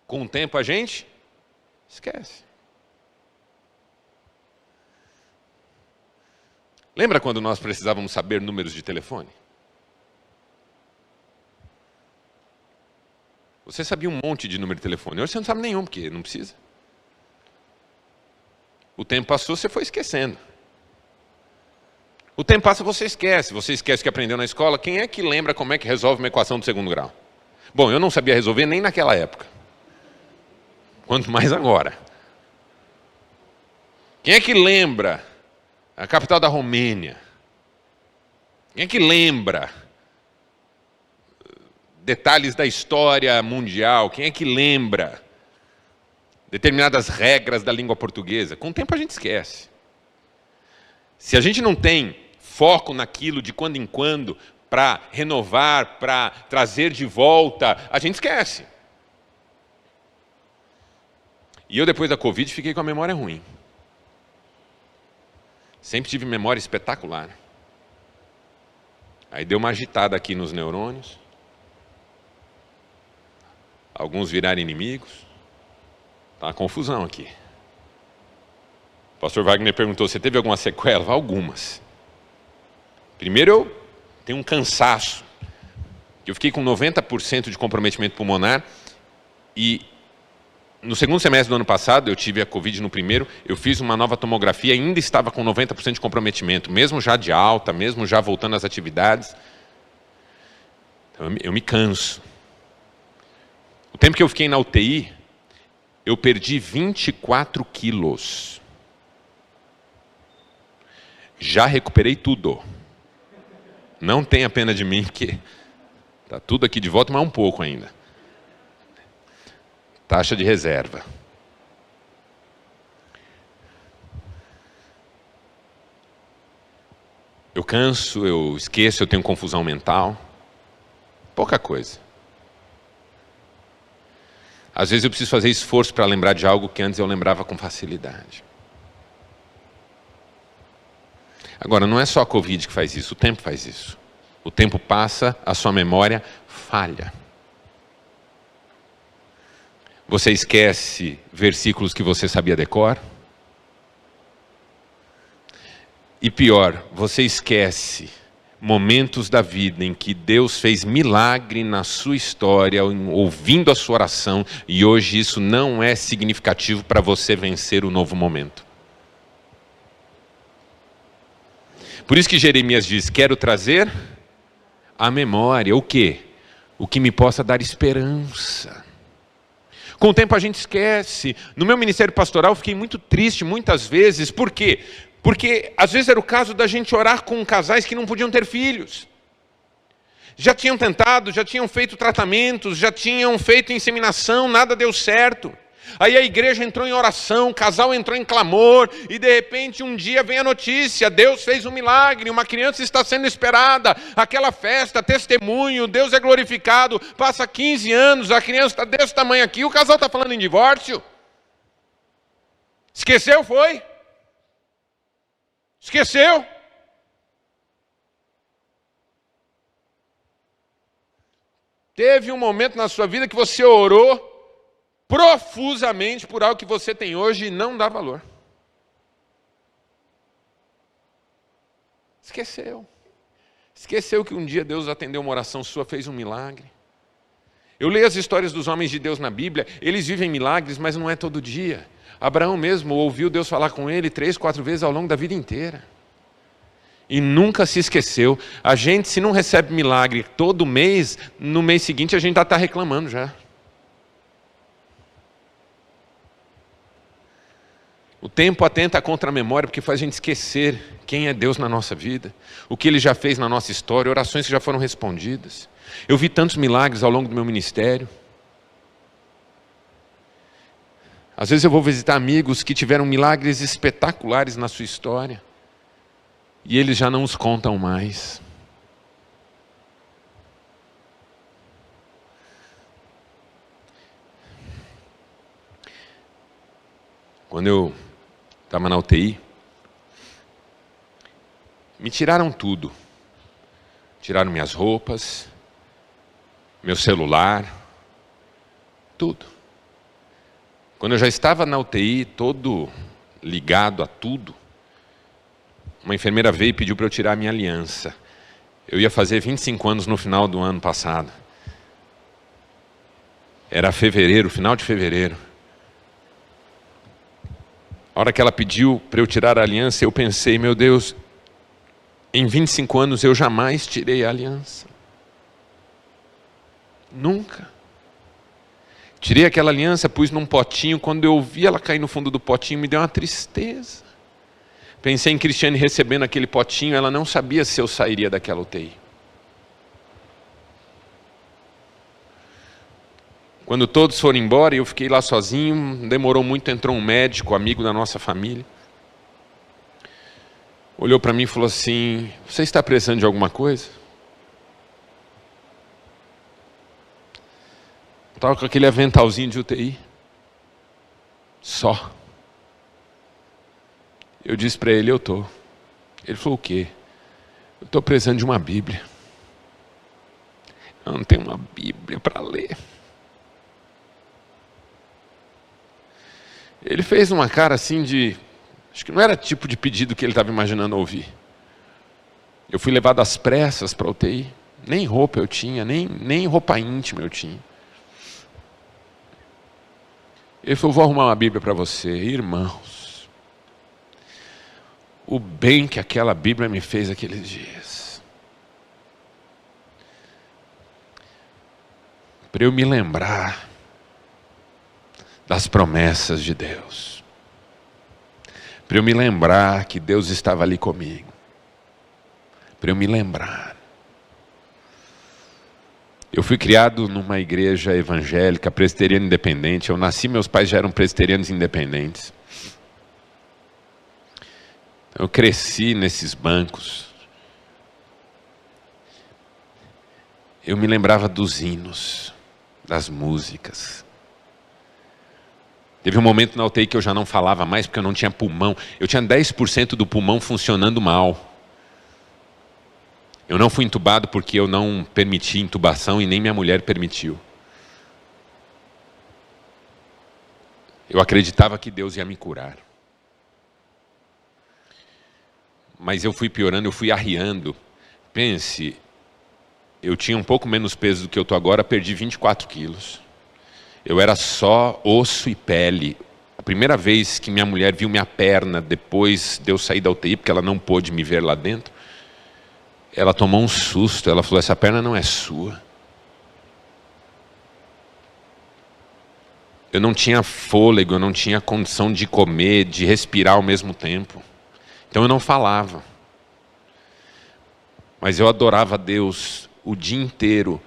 Com o tempo a gente esquece. Lembra quando nós precisávamos saber números de telefone? Você sabia um monte de número de telefone. Hoje você não sabe nenhum, porque não precisa. O tempo passou, você foi esquecendo. O tempo passa, você esquece. Você esquece o que aprendeu na escola. Quem é que lembra como é que resolve uma equação do segundo grau? Bom, eu não sabia resolver nem naquela época. Quanto mais agora. Quem é que lembra a capital da Romênia? Quem é que lembra detalhes da história mundial? Quem é que lembra determinadas regras da língua portuguesa? Com o tempo a gente esquece. Se a gente não tem foco naquilo de quando em quando, para renovar, para trazer de volta, a gente esquece. E eu, depois da Covid, fiquei com a memória ruim. Sempre tive memória espetacular. Aí deu uma agitada aqui nos neurônios. Alguns viraram inimigos. Está uma confusão aqui. O pastor Wagner perguntou, você teve alguma sequela? Algumas. Primeiro, eu tenho um cansaço. Eu fiquei com 90% de comprometimento pulmonar e no segundo semestre do ano passado, eu tive a Covid no primeiro, eu fiz uma nova tomografia e ainda estava com 90% de comprometimento, mesmo já de alta, mesmo já voltando às atividades. Então, eu me canso. O tempo que eu fiquei na UTI, eu perdi 24 quilos. Já recuperei tudo. Não tenha pena de mim, porque está tudo aqui de volta, mas um pouco ainda. Taxa de reserva. Eu canso, eu esqueço, eu tenho confusão mental. Pouca coisa. Às vezes eu preciso fazer esforço para lembrar de algo que antes eu lembrava com facilidade. Agora, não é só a Covid que faz isso, o tempo faz isso. O tempo passa, a sua memória falha. Você esquece versículos que você sabia decor. E pior, você esquece momentos da vida em que Deus fez milagre na sua história, ouvindo a sua oração, e hoje isso não é significativo para você vencer o novo momento. Por isso que Jeremias diz, quero trazer à memória o quê? O que me possa dar esperança. Com o tempo a gente esquece. No meu ministério pastoral eu fiquei muito triste muitas vezes. Por quê? Porque às vezes era o caso da gente orar com casais que não podiam ter filhos. Já tinham tentado, já tinham feito tratamentos, já tinham feito inseminação, nada deu certo. Aí a igreja entrou em oração, o casal entrou em clamor, e de repente um dia vem a notícia, Deus fez um milagre, uma criança está sendo esperada, aquela festa, testemunho, Deus é glorificado, passa 15 anos, a criança está desse tamanho aqui, o casal está falando em divórcio. Esqueceu, foi? Esqueceu? Teve um momento na sua vida que você orou profusamente por algo que você tem hoje e não dá valor. Esqueceu. Esqueceu que um dia Deus atendeu uma oração sua, fez um milagre. Eu leio as histórias dos homens de Deus na Bíblia, eles vivem milagres, mas não é todo dia. Abraão mesmo ouviu Deus falar com ele 3, 4 vezes ao longo da vida inteira. E nunca se esqueceu. A gente, se não recebe milagre todo mês, no mês seguinte a gente já está reclamando já. O tempo atenta contra a memória porque faz a gente esquecer quem é Deus na nossa vida, o que Ele já fez na nossa história, orações que já foram respondidas. Eu vi tantos milagres ao longo do meu ministério. Às vezes eu vou visitar amigos que tiveram milagres espetaculares na sua história e eles já não os contam mais. quando eu estava na UTI, me tiraram tudo. Tiraram minhas roupas, meu celular, tudo. Quando eu já estava na UTI, todo ligado a tudo, uma enfermeira veio e pediu para eu tirar a minha aliança. Eu ia fazer 25 anos no final do ano passado. Era fevereiro, final de fevereiro. A hora que ela pediu para eu tirar a aliança, eu pensei, meu Deus, em 25 anos eu jamais tirei a aliança. Nunca. Tirei aquela aliança, pus num potinho, quando eu vi ela cair no fundo do potinho, me deu uma tristeza. Pensei em Cristiane recebendo aquele potinho, ela não sabia se eu sairia daquela UTI. Quando todos foram embora e eu fiquei lá sozinho, demorou muito, entrou um médico, amigo da nossa família. Olhou para mim e falou assim, você está precisando de alguma coisa? Eu estava com aquele aventalzinho de UTI. Só. Eu disse para ele, eu estou. Ele falou, o quê? Eu estou precisando de uma Bíblia. Eu não tenho uma Bíblia para ler. Ele fez uma cara assim de... Acho que não era tipo de pedido que ele estava imaginando ouvir. Eu fui levado às pressas para a UTI. Nem roupa eu tinha, nem roupa íntima eu tinha. Ele falou, vou arrumar uma Bíblia para você. Irmãos, o bem que aquela Bíblia me fez aqueles dias. Para eu me lembrar das promessas de Deus. Para eu me lembrar que Deus estava ali comigo. Para eu me lembrar. Eu fui criado numa igreja evangélica, presbiteriana independente. Eu nasci, meus pais já eram presbiterianos independentes. Eu cresci nesses bancos. Eu me lembrava dos hinos, das músicas. Teve um momento na UTI que eu já não falava mais porque eu não tinha pulmão. Eu tinha 10% do pulmão funcionando mal. Eu não fui entubado porque eu não permiti intubação e nem minha mulher permitiu. Eu acreditava que Deus ia me curar. Mas eu fui piorando, eu fui arriando. Pense, eu tinha um pouco menos peso do que eu estou agora, perdi 24 quilos. Eu era só osso e pele. A primeira vez que minha mulher viu minha perna, depois de eu sair da UTI, porque ela não pôde me ver lá dentro, ela tomou um susto, ela falou, essa perna não é sua. Eu não tinha fôlego, eu não tinha condição de comer, de respirar ao mesmo tempo. Então eu não falava. Mas eu adorava a Deus o dia inteiro,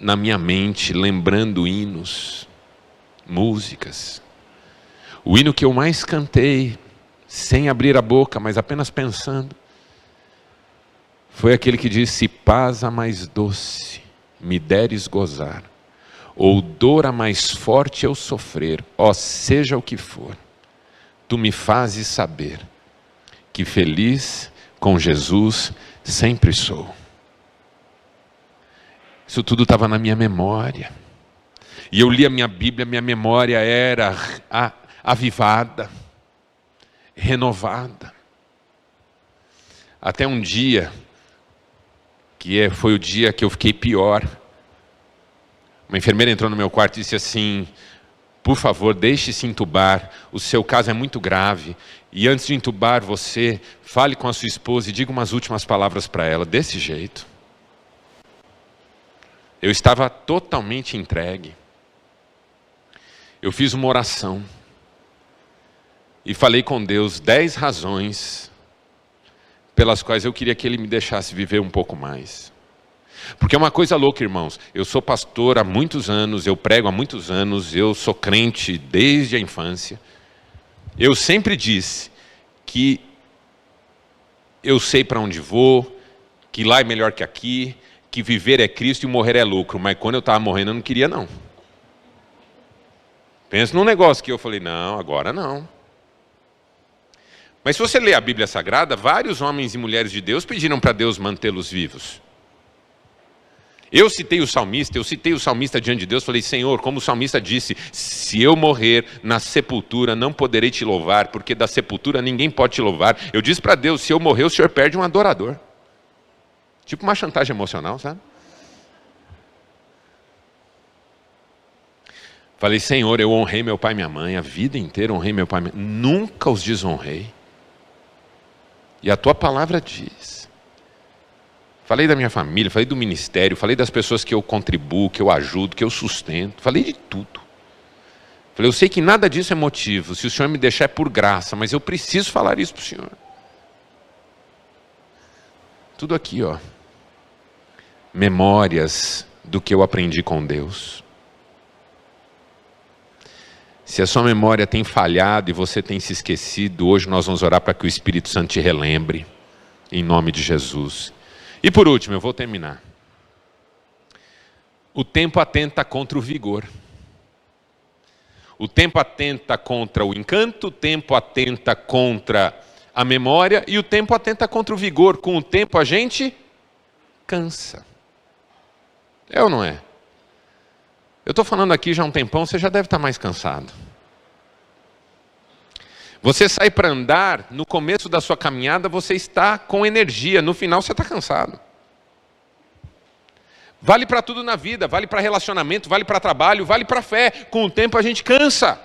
na minha mente, lembrando hinos, músicas. O hino que eu mais cantei, sem abrir a boca, mas apenas pensando, foi aquele que diz, se paz a mais doce me deres gozar, ou dor a mais forte eu sofrer, ó seja o que for, tu me fazes saber que feliz com Jesus sempre sou. Isso tudo estava na minha memória. E eu li a minha Bíblia, minha memória era avivada, renovada. Até um dia, foi o dia que eu fiquei pior. Uma enfermeira entrou no meu quarto e disse assim, por favor, deixe-se entubar, o seu caso é muito grave. E antes de entubar você, fale com a sua esposa e diga umas últimas palavras para ela, desse jeito. Eu estava totalmente entregue. Eu fiz uma oração e falei com Deus 10 razões pelas quais eu queria que Ele me deixasse viver um pouco mais. Porque é uma coisa louca, irmãos. Eu sou pastor há muitos anos, eu prego há muitos anos, eu sou crente desde a infância. Eu sempre disse que eu sei para onde vou, que lá é melhor que aqui, que viver é Cristo e morrer é lucro. Mas quando eu estava morrendo eu não queria não. Pensa num negócio que eu falei, não, agora não. Mas se você ler a Bíblia Sagrada, vários homens e mulheres de Deus pediram para Deus mantê-los vivos. Eu citei o salmista diante de Deus, falei, Senhor, como o salmista disse, se eu morrer na sepultura, não poderei te louvar, porque da sepultura ninguém pode te louvar. Eu disse para Deus, se eu morrer, o Senhor perde um adorador. Tipo uma chantagem emocional, sabe? Falei, Senhor, eu honrei meu pai e minha mãe, a vida inteira honrei meu pai e minha mãe, nunca os desonrei. E a tua palavra diz. Falei da minha família, falei do ministério, falei das pessoas que eu contribuo, que eu ajudo, que eu sustento. Falei de tudo. Falei, eu sei que nada disso é motivo. Se o Senhor me deixar é por graça, mas eu preciso falar isso para o Senhor. Tudo aqui, ó. Memórias do que eu aprendi com Deus. Se a sua memória tem falhado e você tem se esquecido, hoje nós vamos orar para que o Espírito Santo te relembre. Em nome de Jesus. E por último, eu vou terminar. O tempo atenta contra o vigor. O tempo atenta contra o encanto, o tempo atenta contra a memória e o tempo atenta contra o vigor. Com o tempo a gente cansa. É ou não é? Eu estou falando aqui já há um tempão, você já deve estar mais cansado. Você sai para andar, no começo da sua caminhada você está com energia, no final você está cansado. Vale para tudo na vida, vale para relacionamento, vale para trabalho, vale para fé. Com o tempo a gente cansa.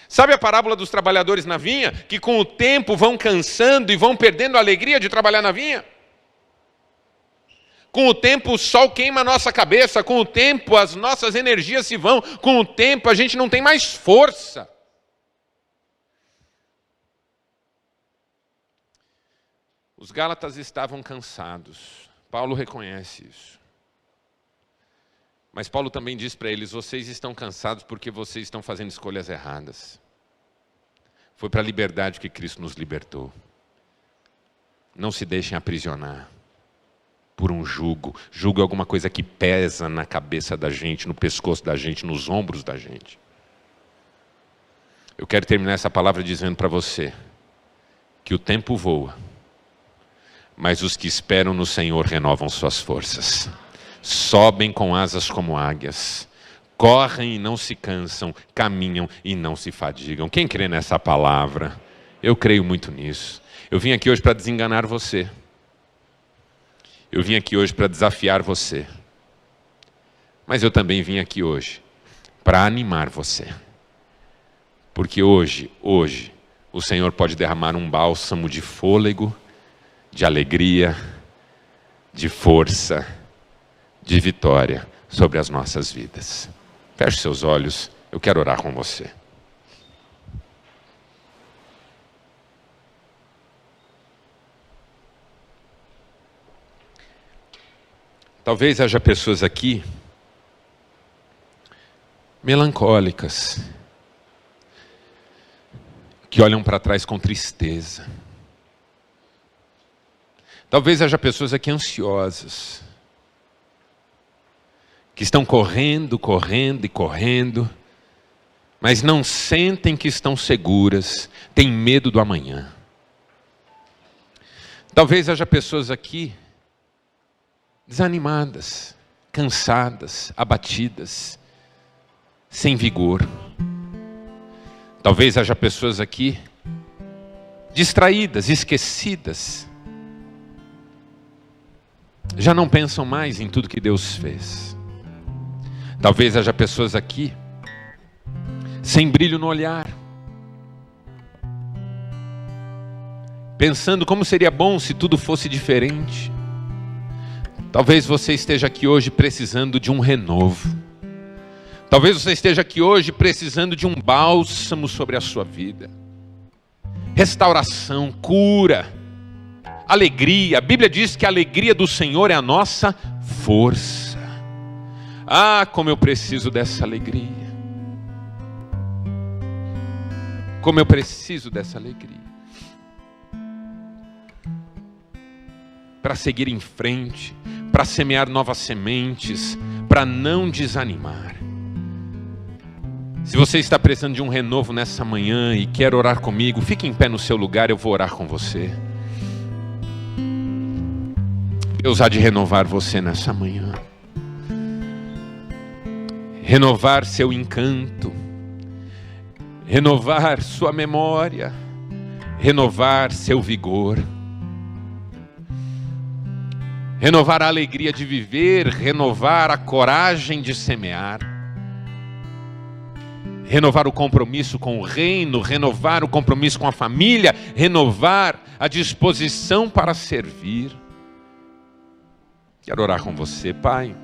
Sabe a parábola dos trabalhadores na vinha? Que com o tempo vão cansando e vão perdendo a alegria de trabalhar na vinha? Com o tempo o sol queima a nossa cabeça, com o tempo as nossas energias se vão, com o tempo a gente não tem mais força. Os Gálatas estavam cansados. Paulo reconhece isso. Mas Paulo também diz para eles, vocês estão cansados porque vocês estão fazendo escolhas erradas. Foi para a liberdade que Cristo nos libertou. Não se deixem aprisionar por um jugo. Jugo é alguma coisa que pesa na cabeça da gente, no pescoço da gente, nos ombros da gente. Eu quero terminar essa palavra dizendo para você que o tempo voa. Mas os que esperam no Senhor renovam suas forças. Sobem com asas como águias. Correm e não se cansam. Caminham e não se fadigam. Quem crê nessa palavra? Eu creio muito nisso. Eu vim aqui hoje para desenganar você. Eu vim aqui hoje para desafiar você. Mas eu também vim aqui hoje para animar você. Porque hoje, o Senhor pode derramar um bálsamo de fôlego, de alegria, de força, de vitória sobre as nossas vidas. Feche seus olhos, eu quero orar com você. Talvez haja pessoas aqui melancólicas, que olham para trás com tristeza. Talvez haja pessoas aqui ansiosas, que estão correndo, mas não sentem que estão seguras, têm medo do amanhã. Talvez haja pessoas aqui desanimadas, cansadas, abatidas, sem vigor. Talvez haja pessoas aqui distraídas, esquecidas, já não pensam mais em tudo que Deus fez. Talvez haja pessoas aqui sem brilho no olhar, pensando como seria bom se tudo fosse diferente. Talvez você esteja aqui hoje precisando de um renovo. Talvez você esteja aqui hoje precisando de um bálsamo sobre a sua vida. Restauração, cura, alegria. A Bíblia diz que a alegria do Senhor é a nossa força. Ah, como eu preciso dessa alegria. Como eu preciso dessa alegria. Para seguir em frente, para semear novas sementes, para não desanimar. Se você está precisando de um renovo nessa manhã e quer orar comigo, fique em pé no seu lugar, eu vou orar com você. Deus há de renovar você nessa manhã. Renovar seu encanto, renovar sua memória, renovar seu vigor, renovar a alegria de viver, renovar a coragem de semear, renovar o compromisso com o reino, renovar o compromisso com a família, renovar a disposição para servir. Quero orar com você, Pai.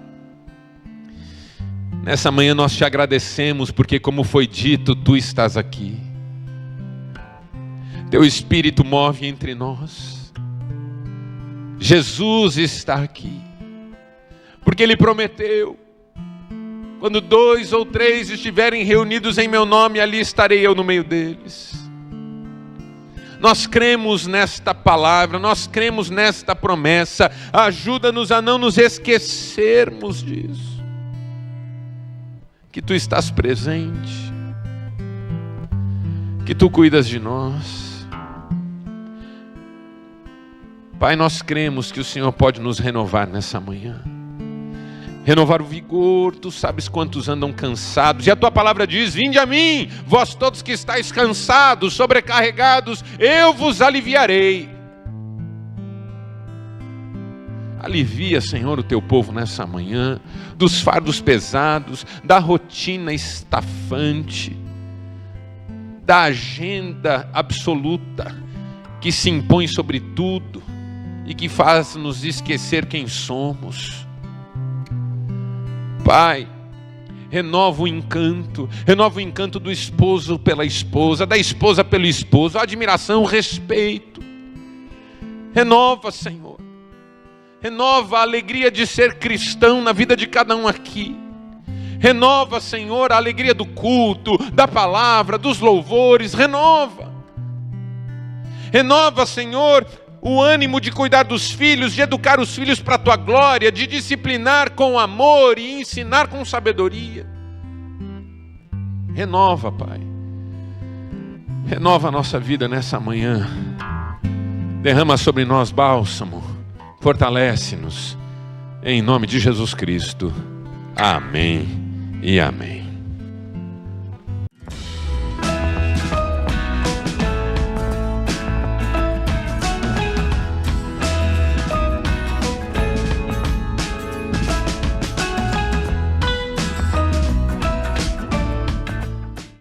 Nessa manhã nós te agradecemos porque, como foi dito, Tu estás aqui. Teu Espírito move entre nós. Jesus está aqui. Porque Ele prometeu: quando 2 ou 3 estiverem reunidos em meu nome, ali estarei eu no meio deles. Nós cremos nesta palavra, nós cremos nesta promessa. Ajuda-nos a não nos esquecermos disso. Que Tu estás presente, que Tu cuidas de nós. Pai, nós cremos que o Senhor pode nos renovar nessa manhã, renovar o vigor. Tu sabes quantos andam cansados, e a Tua palavra diz: vinde a mim, vós todos que estáis cansados, sobrecarregados, eu vos aliviarei. Alivia, Senhor, o Teu povo nessa manhã, dos fardos pesados, da rotina estafante, da agenda absoluta que se impõe sobre tudo e que faz nos esquecer quem somos. Pai, renova o encanto do esposo pela esposa, da esposa pelo esposo, a admiração, o respeito. Renova, Senhor. Renova a alegria de ser cristão na vida de cada um aqui. Renova, Senhor, a alegria do culto, da palavra, dos louvores. Renova, Senhor, o ânimo de cuidar dos filhos, de educar os filhos para a Tua glória, de disciplinar com amor e ensinar com sabedoria. Renova, Pai. Renova a nossa vida nessa manhã. Derrama sobre nós bálsamo. Fortalece-nos, em nome de Jesus Cristo. Amém e amém.